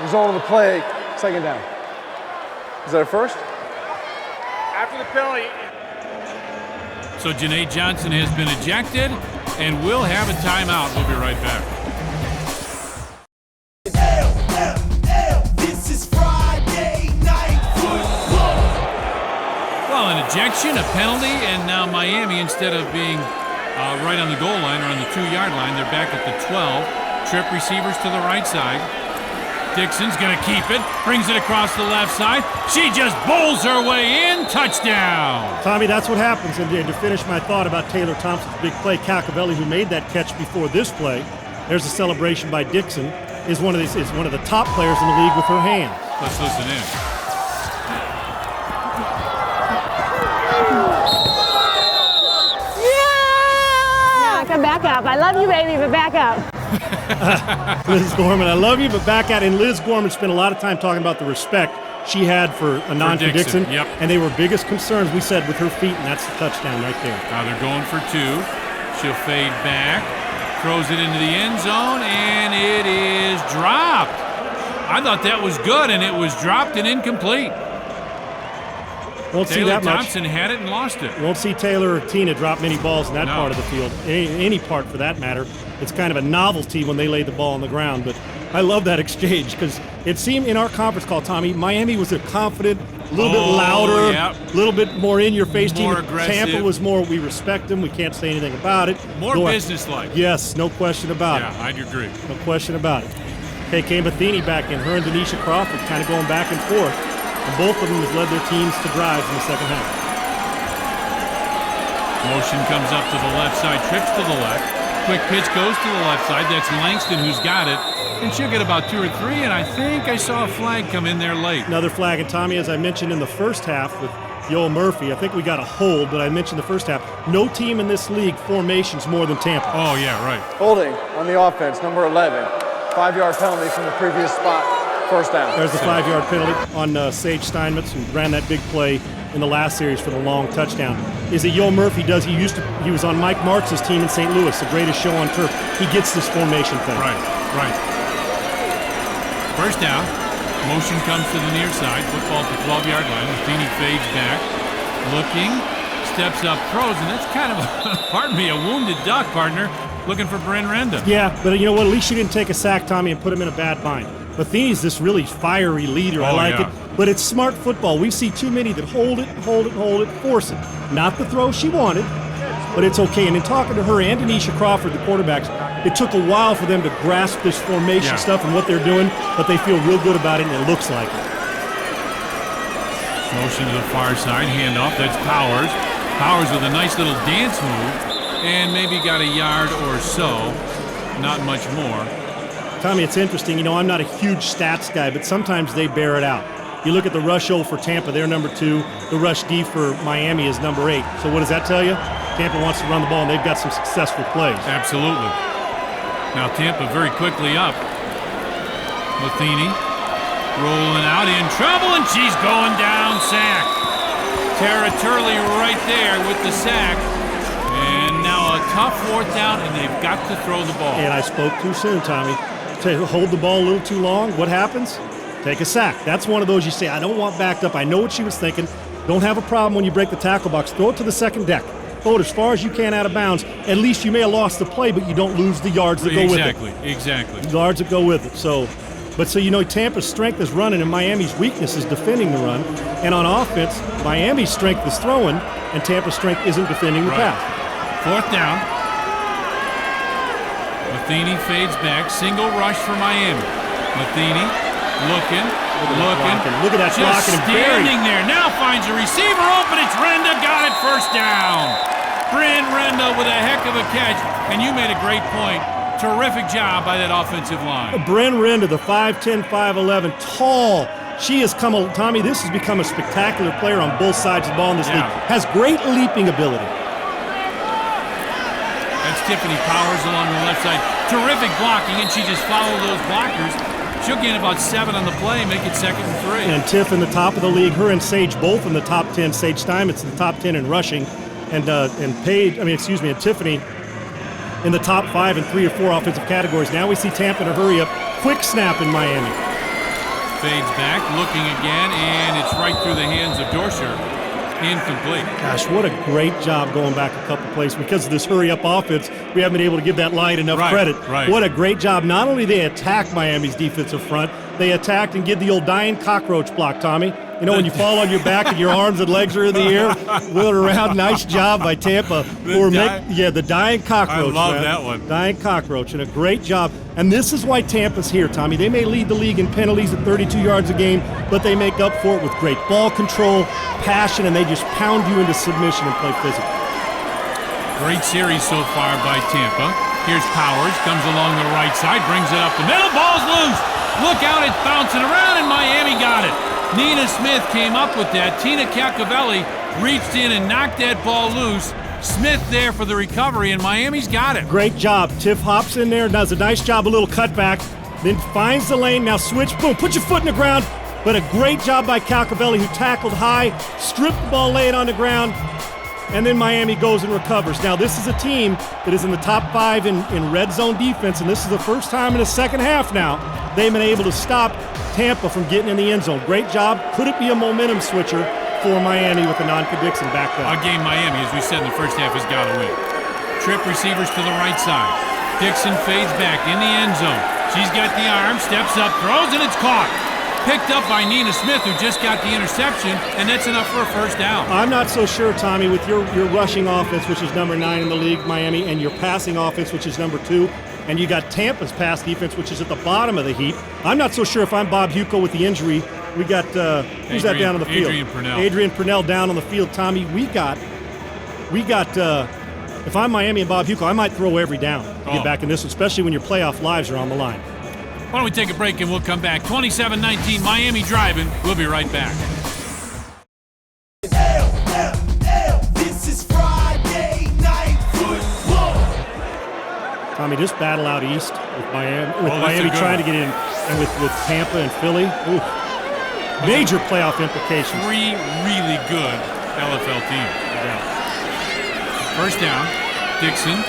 Result of the play, second down. Is that a first? After the penalty. So Janae Johnson has been ejected, and we'll have a timeout. We'll be right back. This is Friday Night Football. Well, an ejection, a penalty, and now Miami, instead of being right on the goal line or on the 2-yard line, they're back at the 12. Trip receivers to the right side. Dixon's going to keep it, brings it across the left side. She just bowls her way in. Touchdown. Tommy, that's what happens. And to finish my thought about Taylor Thompson's big play, Cacavelli, who made that catch before this play, there's a celebration by Dixon, is one of the top players in the league with her hands. Let's listen in. Come back up. I love you, baby, but back up. Liz Gorman, I love you, but back at it. And Liz Gorman spent a lot of time talking about the respect she had for Ananta Dixon. Yep. And they were biggest concerns, we said, with her feet, and that's the touchdown right there. Now they're going for 2. She'll fade back, throws it into the end zone, and it is dropped. I thought that was good, and it was dropped and incomplete. Won't see that much. Thompson had it and lost it. Won't see Taylor or Tina drop many balls in that part of the field, any part for that matter. It's kind of a novelty when they lay the ball on the ground, but I love that exchange because it seemed in our conference call, Tommy, Miami was a confident, a little bit louder, a little bit more in-your-face team. More aggressive. Tampa was more, we respect them, we can't say anything about it. More businesslike. Yes, no question about it. Yeah, I'd agree. No question about it. Okay, came Matheny back in, her and Denisha Crawford kind of going back and forth. And both of them have led their teams to drives in the second half. Motion comes up to the left side, trips to the left. Quick pitch goes to the left side. That's Langston who's got it. And she'll get about 2 or 3, and I think I saw a flag come in there late. Another flag. And Tommy, as I mentioned in the first half with Yoel Murphy, I think we got a hold, but I mentioned the first half. No team in this league formations more than Tampa. Oh, yeah, right. Holding on the offense, number 11. 5-yard penalty from the previous spot. First down. There's the 5-yard penalty on Sage Steinmetz, who ran that big play in the last series for the long touchdown. Is it Yoel Murphy does? He was on Mike Martz's team in St. Louis, the greatest show on turf. He gets this formation thing. Right. First down. Motion comes to the near side. Football at the 12-yard line. Matheny fades back. Looking. Steps up, throws, and that's kind of, a wounded duck, partner. Looking for Bryn Renda. Yeah, but you know what? At least she didn't take a sack, Tommy, and put him in a bad bind. Matheny's this really fiery leader. I like it. But it's smart football. We see too many that hold it, force it. Not the throw she wanted, but it's okay. And in talking to her and Denisha Crawford, the quarterbacks, it took a while for them to grasp this formation stuff and what they're doing, but they feel real good about it, and it looks like it. Motion to the far side, handoff. That's Powers. Powers with a nice little dance move, and maybe got a yard or so, not much more. Tommy, it's interesting. You know, I'm not a huge stats guy, but sometimes they bear it out. You look at the rush O for Tampa, they're number 2. The rush D for Miami is number 8. So what does that tell you? Tampa wants to run the ball, and they've got some successful plays. Absolutely. Now Tampa very quickly up. Matheny rolling out, in trouble, and she's going down, sack. Tara Turley right there with the sack. And now a tough 4th down, and they've got to throw the ball. And I spoke too soon, Tommy. To hold the ball a little too long, what happens? Take a sack. That's one of those you say, I don't want backed up. I know what she was thinking. Don't have a problem when you break the tackle box. Throw it to the second deck. Throw it as far as you can out of bounds. At least you may have lost the play, but you don't lose the yards that go with it. Exactly. The yards that go with it. So you know, Tampa's strength is running, and Miami's weakness is defending the run. And on offense, Miami's strength is throwing, and Tampa's strength isn't defending the pass. 4th down. Matheny fades back. Single rush for Miami. Matheny looking. Look at that just blocking and standing there. Now finds a receiver open. It's Renda. Got it. 1st down. Bryn Renda with a heck of a catch. And you made a great point. Terrific job by that offensive line. Bryn Renda, the 5'10", 5'11", tall. She has come, Tommy, this has become a spectacular player on both sides of the ball in this league. Has great leaping ability. That's Tiffany Powers along the left side. Terrific blocking, and she just followed those blockers. She'll gain about 7 on the play, make it 2nd and 3. And Tiff in the top of the league. Her and Sage both in the top 10. Sage Steinmetz in the top 10 in rushing, and Tiffany in the top 5 in 3 or 4 offensive categories. Now we see Tampa in a hurry up. Quick snap in Miami. Fades back, looking again, and it's right through the hands of Dorsher. Incomplete. Gosh, what a great job going back a couple plays. Because of this hurry-up offense, we haven't been able to give that line enough credit. Right. What a great job. Not only did they attack Miami's defensive front, they attacked and give the old dying cockroach block, Tommy. You know, when you fall on your back and your arms and legs are in the air, wheel it around. Nice job by Tampa. The dying cockroach. I love that one. Dying cockroach, and a great job. And this is why Tampa's here, Tommy. They may lead the league in penalties at 32 yards a game, but they make up for it with great ball control, passion, and they just pound you into submission and play physical. Great series so far by Tampa. Here's Powers, comes along the right side, brings it up the middle, ball's loose. Look out, it's bouncing around, and Miami got it. Nina Smith came up with that. Tina Cacavelli reached in and knocked that ball loose. Smith there for the recovery, and Miami's got it. Great job. Tiff hops in there, does a nice job, a little cutback, then finds the lane. Now switch, boom, put your foot in the ground. But a great job by Cacavelli, who tackled high, stripped the ball, laid it on the ground, and then Miami goes and recovers. Now, this is a team that is in the top 5 in red zone defense, and this is the first time in the second half now they've been able to stop Tampa from getting in the end zone. Great job. Could it be a momentum switcher for Miami with Ananka Dixon back there? Our game, Miami, as we said in the first half, has got to win. Trip receivers to the right side. Dixon fades back in the end zone. She's got the arm, steps up, throws, and it's caught. Picked up by Nina Smith, who just got the interception, and that's enough for a 1st down. I'm not so sure, Tommy, with your rushing offense, which is number 9 in the league, Miami, and your passing offense, which is number 2, and you got Tampa's pass defense, which is at the bottom of the heap. I'm not so sure if I'm Bob Huco with the injury. We got, who's that down on the field? Adrian Purnell down on the field, Tommy. We got. If I'm Miami and Bob Huco, I might throw every down to get back in this, especially when your playoff lives are on the line. Why don't we take a break and we'll come back. 27-19, Miami driving. We'll be right back. This is Friday Night Football. Tommy, this battle out east with Miami trying to get in, and with Tampa and Philly, major playoff implications. 3 really good LFL teams. Yeah. 1st down, Dixon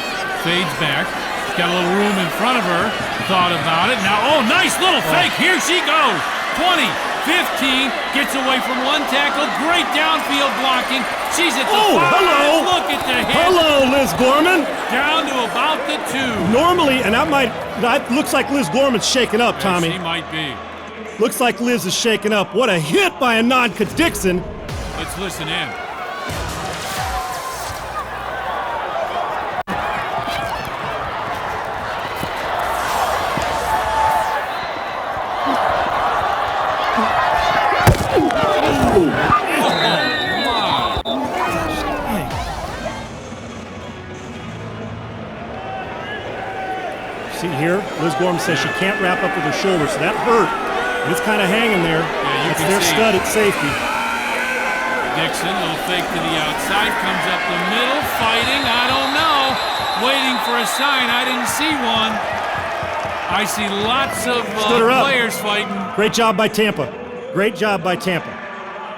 fades back. Got a little room in front of her. Thought about it. Now, nice little fake. Here she goes. 20, 15. Gets away from one tackle. Great downfield blocking. She's at the 5. Hello. Look at the hit. Hello, Liz Gorman. Down to about the 2. Normally, and that looks like Liz Gorman's shaken up, Tommy. She might be. Looks like Liz is shaken up. What a hit by Ananka Dixon. Let's listen in. See here, Liz Gorman says she can't wrap up with her shoulder, so that hurt. And it's kind of hanging there. Yeah, That's their stud at safety. Dixon, little fake to the outside, comes up the middle, fighting, I don't know, waiting for a sign. I didn't see one. I see lots of players fighting. Great job by Tampa. Great job by Tampa.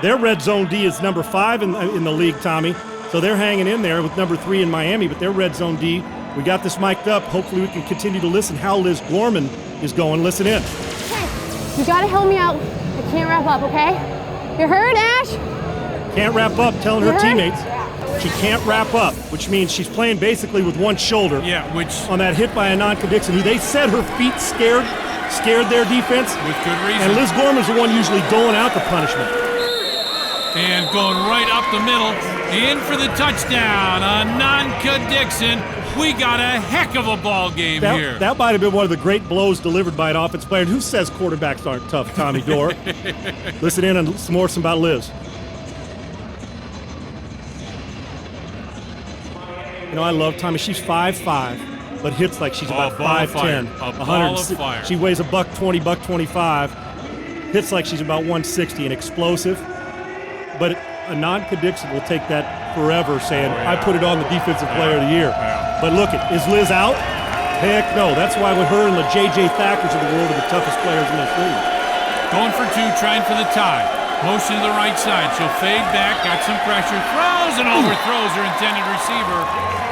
Their red zone D is number 5 in the league, Tommy. So they're hanging in there with number 3 in Miami, but their red zone D, we got this mic'd up. Hopefully we can continue to listen how Liz Gorman is going. Listen in. Okay, you gotta help me out. I can't wrap up, okay? You heard, Ash? Can't wrap up, telling her teammates she can't wrap up, which means she's playing basically with one shoulder. Yeah, which on that hit by Ananka Dixon, who they said her feet scared their defense. With good reason. And Liz Gorman's the one usually doling out the punishment. And going right up the middle, in for the touchdown, Ananka Dixon. We got a heck of a ball game here. That might have been one of the great blows delivered by an offense player. And who says quarterbacks aren't tough, Tommy Dorr? Listen in on some more about Liz. You know, I love Tommy. She's 5'5", but hits like she's about 5'10". A ball of fire. She weighs $120, $125. Hits like she's about 160 and explosive. But Ananka Dixon will take that forever, saying, I put it on the Defensive Player of the Year. But look, is Liz out? Heck no. That's why with her and the J.J. Thackers of the world are the toughest players in this league. Going for 2, trying for the tie. Motion to the right side. She'll fade back, got some pressure, throws and overthrows her intended receiver.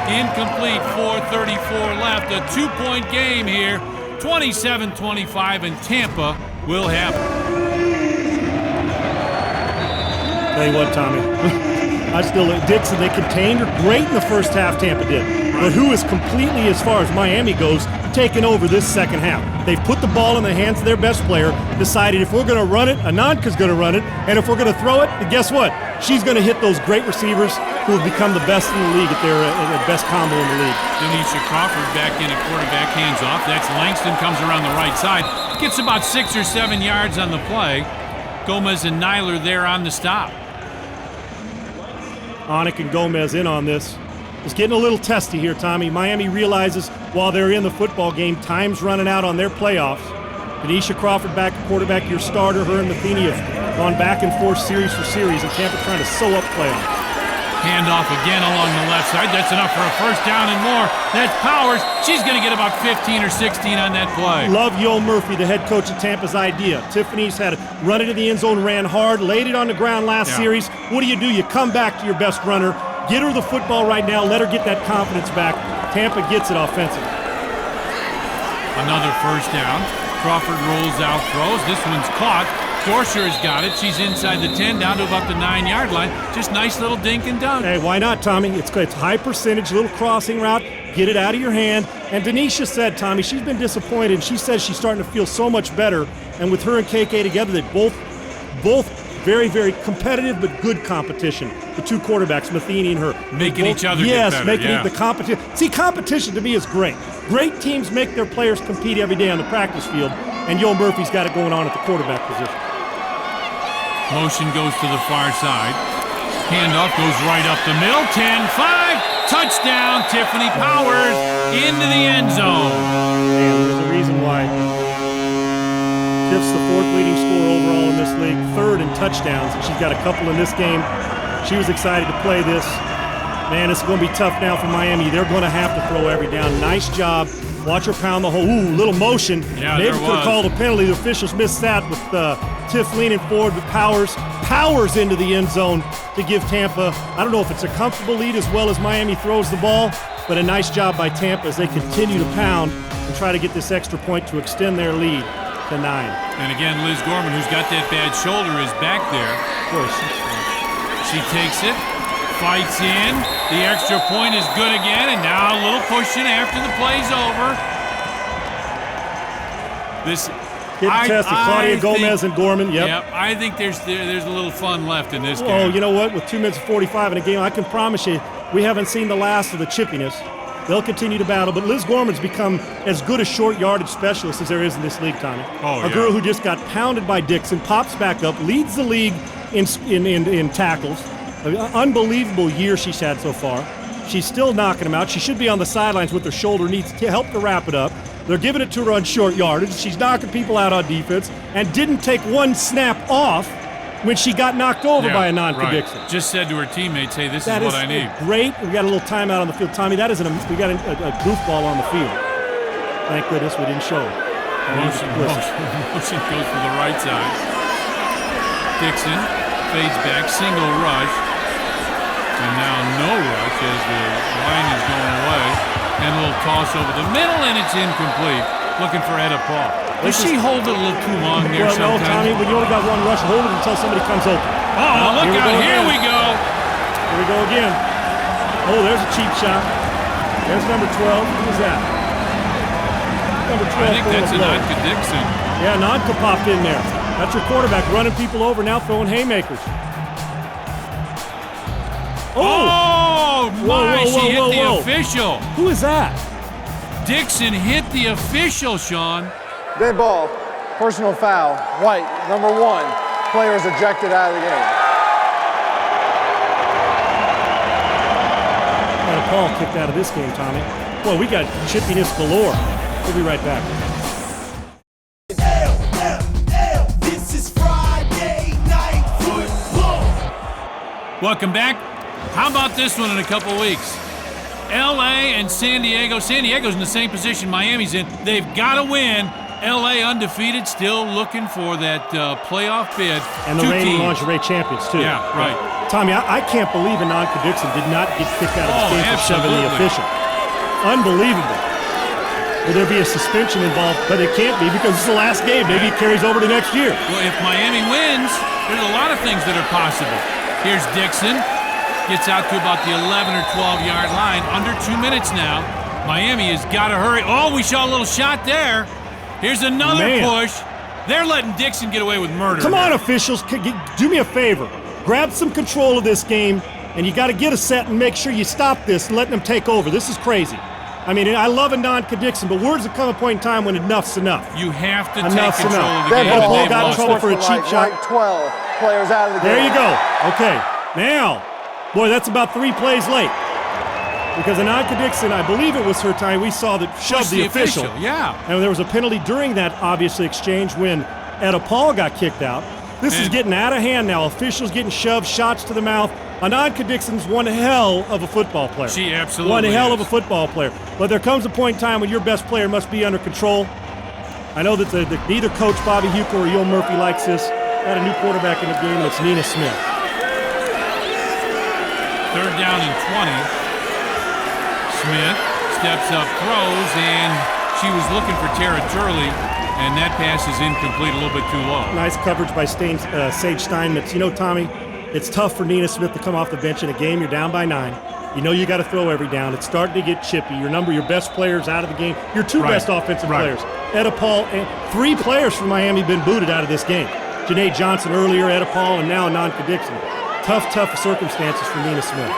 Incomplete, 4:34 left. A 2-point game here, 27-25, and Tampa will have it. Tell you what, Tommy, Dixon, they contained her great in the first half, Tampa did. But who is completely, as far as Miami goes, taken over this second half? They've put the ball in the hands of their best player, decided if we're going to run it, Ananka's going to run it, and if we're going to throw it, then guess what? She's going to hit those great receivers who have become the best in the league at their best combo in the league. Denisha Crawford back in at quarterback, hands off. That's Langston, comes around the right side. Gets about 6 or 7 yards on the play. Gomez and Nyler there on the stop. Onik and Gomez in on this. It's getting a little testy here, Tommy. Miami realizes while they're in the football game, time's running out on their playoffs. Denisha Crawford back at quarterback, your starter. Her and Matheny have gone back and forth series for series, and Tampa trying to sew up playoffs. Handoff again along the left side. That's enough for a first down and more. That's Powers. She's going to get about 15 or 16 on that play. Love Yo Murphy, the head coach of Tampa's idea. Tiffany's had it run into the end zone, ran hard, laid it on the ground last series. What do? You come back to your best runner, get her the football right now, let her get that confidence back. Tampa gets it offensively. Another first down. Crawford rolls out, throws. This one's caught. Dorsher has got it. She's inside the 10, down to about the 9-yard line. Just nice little dink and dunk. Hey, why not, Tommy? It's high percentage, little crossing route. Get it out of your hand. And Denisha said, Tommy, she's been disappointed. She says she's starting to feel so much better. And with her and KK together, they both very, very competitive but good competition. The two quarterbacks, Matheny and her. Making each other get better. Yes, making the competition. See, competition to me is great. Great teams make their players compete every day on the practice field. And Yo Murphy's got it going on at the quarterback position. Motion goes to the far side. Handoff goes right up the middle. 10-5. Touchdown, Tiffany Powers into the end zone. And there's a reason why Tiff's the 4th leading scorer overall in this league, 3rd in touchdowns, and she's got a couple in this game. She was excited to play this. Man, it's going to be tough now for Miami. They're going to have to throw every down. Nice job. Watch her pound the hole. Ooh, little motion. Yeah, maybe could have called a penalty. The officials missed that with Tiff leaning forward with Powers into the end zone to give Tampa, I don't know if it's a comfortable lead as well as Miami throws the ball, but a nice job by Tampa as they continue to pound and try to get this extra point to extend their lead to 9. And again, Liz Gorman, who's got that bad shoulder, is back there. Boy, she takes it, fights in. The extra point is good again, and now a little pushing after the play's over. Claudia Gomez and Gorman. Yep. I think there's a little fun left in this game. Oh, you know what? With 2 minutes and 45 in a game, I can promise you we haven't seen the last of the chippiness. They'll continue to battle, but Liz Gorman's become as good a short yardage specialist as there is in this league, Tommy. A girl who just got pounded by Dixon, pops back up, leads the league in tackles. An unbelievable year she's had so far. She's still knocking him out. She should be on the sidelines with her shoulder, needs to help to wrap it up. They're giving it to her on short yardage. She's knocking people out on defense and didn't take one snap off when she got knocked over by a non-Dixon. Right. Just said to her teammates, hey, this is what I need. Great. We got a little timeout on the field. Tommy, that is we got a goofball on the field. Thank goodness we didn't show it. Motion goes for the right side. Dixon fades back, single rush. And now no rush as the line is going away. And a little toss over the middle, and it's incomplete. Looking for Etta Paul. Does she hold it a little too long there sometimes? No, Tommy, when you only got one rush, hold it until somebody comes open. Oh, look out. Here we go. Here we go again. Oh, there's a cheap shot. There's number 12. Who is that? Number 12. I think that's Ananka Dixon. Yeah, Ananka popped in there. That's your quarterback running people over, now throwing haymakers. Oh, my, she hit the official. Who is that? Dixon hit the official, Sean. Dead ball, personal foul, White, number 1. Player is ejected out of the game. Got a Paul kicked out of this game, Tommy. Boy, we got chippiness galore. We'll be right back. This is Friday Night Football. Welcome back. How about this one in a couple weeks? LA and San Diego. San Diego's in the same position Miami's in. They've got to win. LA undefeated, still looking for that playoff bid. And the reigning lingerie champions, too. Yeah, right. Tommy, I can't believe Ananka Dixon did not get kicked out of this game for shoving the official. Unbelievable. Will there be a suspension involved? But it can't be because it's the last game. Maybe it carries over to next year. Well, if Miami wins, there's a lot of things that are possible. Here's Dixon. Gets out to about the 11 or 12-yard line. Under 2 minutes now. Miami has got to hurry. Oh, we saw a little shot there. Here's another push. They're letting Dixon get away with murder. Come on, officials. Do me a favor. Grab some control of this game, and you got to get a set and make sure you stop this and letting them take over. This is crazy. I mean, I love Ananka Dixon, but words will come a point in time when enough's enough. You have to enough's take control enough. of the game. Etta Paul got in trouble for a cheap shot. White, 12 players out of the game. There you go. Okay. Now, boy, that's about 3 plays late. Because Ananka Dixon, I believe it was her time, we saw that shoved the official. Yeah. And there was a penalty during that, obviously, exchange when Etta Paul got kicked out. This is getting out of hand now. Officials getting shoved, shots to the mouth. Ananka Dixon's one hell of a football player. She absolutely One hell is. of a football player. But there comes a point in time when your best player must be under control. I know that neither Coach Bobby Huker or Yul Murphy likes this. Got a new quarterback in the game, and it's Nina Smith. 3rd down and 20. Smith steps up, throws, and she was looking for Tara Turley, and that pass is incomplete, a little bit too low. Nice coverage by Sage Steinmetz. You know, Tommy, it's tough for Nina Smith to come off the bench in a game. You're down by 9. You know you got to throw every down. It's starting to get chippy. Your best players out of the game. Your 2 best offensive players. Etta Paul, and 3 players from Miami been booted out of this game. Janae Johnson earlier, Etta Paul, and now Ananka Dixon. Tough circumstances for Nina Smith.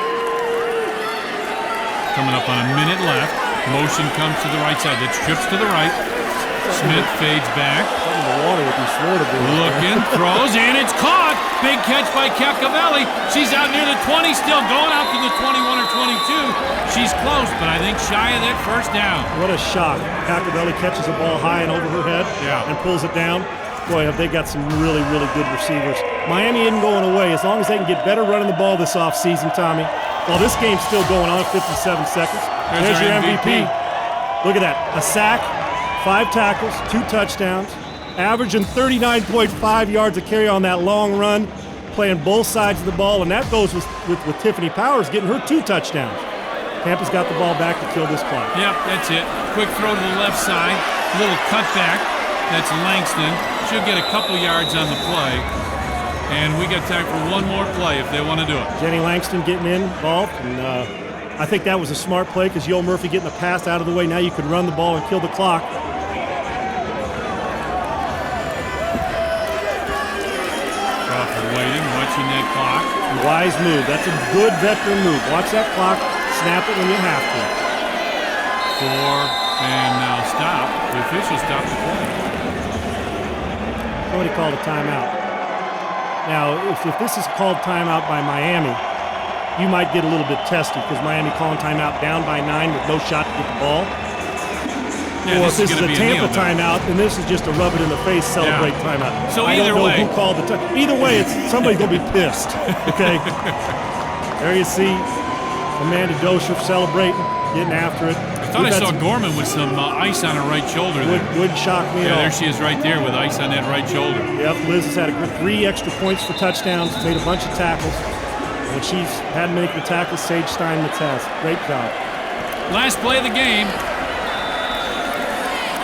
Coming up on a minute left. Motion comes to the right side. That trips to the right. Smith fades back. In the water with these Florida boys. Looking, throws, and it's caught. Big catch by Cacavelli. She's out near the 20, still going out to the 21 or 22. She's close, but I think shy of that first down. What a shot. Cacavelli catches the ball high and over her head and pulls it down. Boy, have they got some really, really good receivers. Miami isn't going away. As long as they can get better running the ball this offseason, Tommy. Well, this game's still going on, 57 seconds. There's your MVP. Look at that. A sack, 5 tackles, 2 touchdowns, averaging 39.5 yards a carry on that long run, playing both sides of the ball, and that goes with Tiffany Powers getting her 2 touchdowns. Tampa's got the ball back to kill this clock. Yep, that's it. Quick throw to the left side, little cutback. That's Langston. She'll get a couple yards on the play. And we got time for one more play if they want to do it. Jenny Langston getting involved, and I think that was a smart play because Yul Murphy getting the pass out of the way. Now you can run the ball and kill the clock. Crawford waiting, watching that clock. Wise move. That's a good veteran move. Watch that clock. Snap it when you have to. 4, and now stop. The official stopped the play. Somebody called a timeout. Now, if this is called timeout by Miami, you might get a little bit testy because Miami calling timeout down by 9 with no shot to get the ball. Yeah, Or if this is gonna a be Tampa kneel, timeout, then this is just a rub it in the face, celebrate timeout. So I either don't know way- who called the time. Either way, it's somebody's gonna be pissed. Okay. There you see Amanda Dosher celebrating, getting after it. I thought I saw Gorman with some ice on her right shoulder there. Would shock me at all. There she is right there with ice on that right shoulder. Yep, Liz has had 3 extra points for touchdowns, made a bunch of tackles. When she's had to make the tackles, Sage Steinmetz has. Great job. Last play of the game.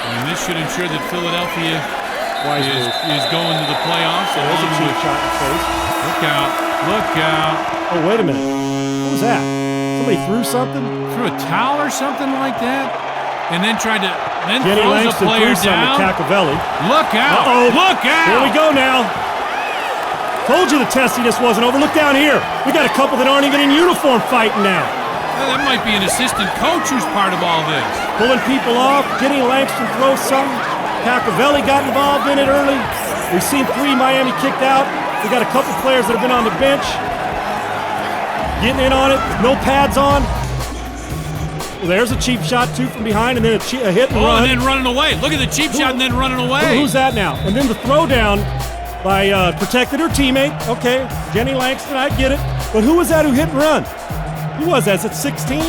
And this should ensure that Philadelphia is going to the playoffs. There's a cheap shot in the face. Look out. Look out. Oh, wait a minute. What was that? Somebody threw something? Threw a towel or something like that? And then tried to, then Jenny throws a Langston player threw something down. to Cacavelli. Look out. Uh-oh. Look out. Here we go now. Told you the testiness wasn't over. Look down here. We got a couple that aren't even in uniform fighting now. Well, that might be an assistant coach who's part of all this. Pulling people off. Jenny Langston throws something. Cacavelli got involved in it early. We've seen 3 Miami kicked out. We got a couple players that have been on the bench. Getting in on it. No pads on. Well, there's a cheap shot, 2 from behind, and then a hit and run. And then running away. Look at the cheap shot and then running away. Who's that now? And then the throwdown by protected her teammate. Okay, Jenny Langston, I get it. But who was that who hit and run? Who was that? Is it 16?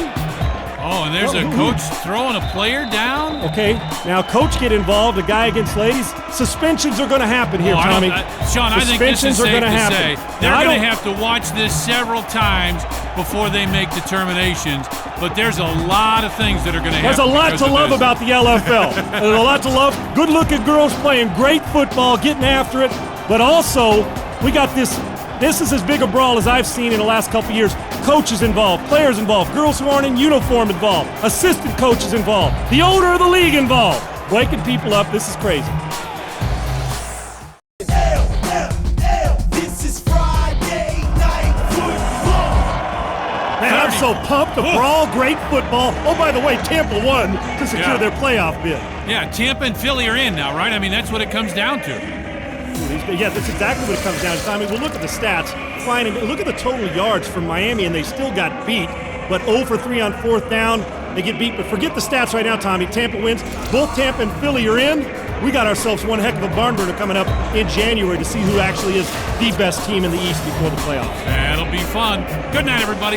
Oh, and there's a coach throwing a player down? Okay, now coach get involved, a guy against ladies. Suspensions are going to happen here, Tommy. Sean, I think this is Suspensions are safe going to to happen. say. They're going to have to watch this several times before they make determinations. But there's a lot of things that are going to happen. There's a lot to love about the LFL. There's a lot to love. Good-looking girls playing great football, getting after it. But also, we got this. This is as big a brawl as I've seen in the last couple years. Coaches involved, players involved, girls who aren't in uniform involved, assistant coaches involved, the owner of the league involved. Waking people up. This is crazy. This is Friday Night Football. Man, I'm so pumped. A brawl, great football. Oh, by the way, Tampa won to secure their playoff bid. Yeah, Tampa and Philly are in now, right? I mean, that's what it comes down to. Yeah, that's exactly what it comes down to. Tommy, we'll look at the stats. Look at the total yards from Miami, and they still got beat. But 0 for 3 on 4th down. They get beat. But forget the stats right now, Tommy. Tampa wins. Both Tampa and Philly are in. We got ourselves one heck of a barn burner coming up in January to see who actually is the best team in the East before the playoffs. That'll be fun. Good night, everybody.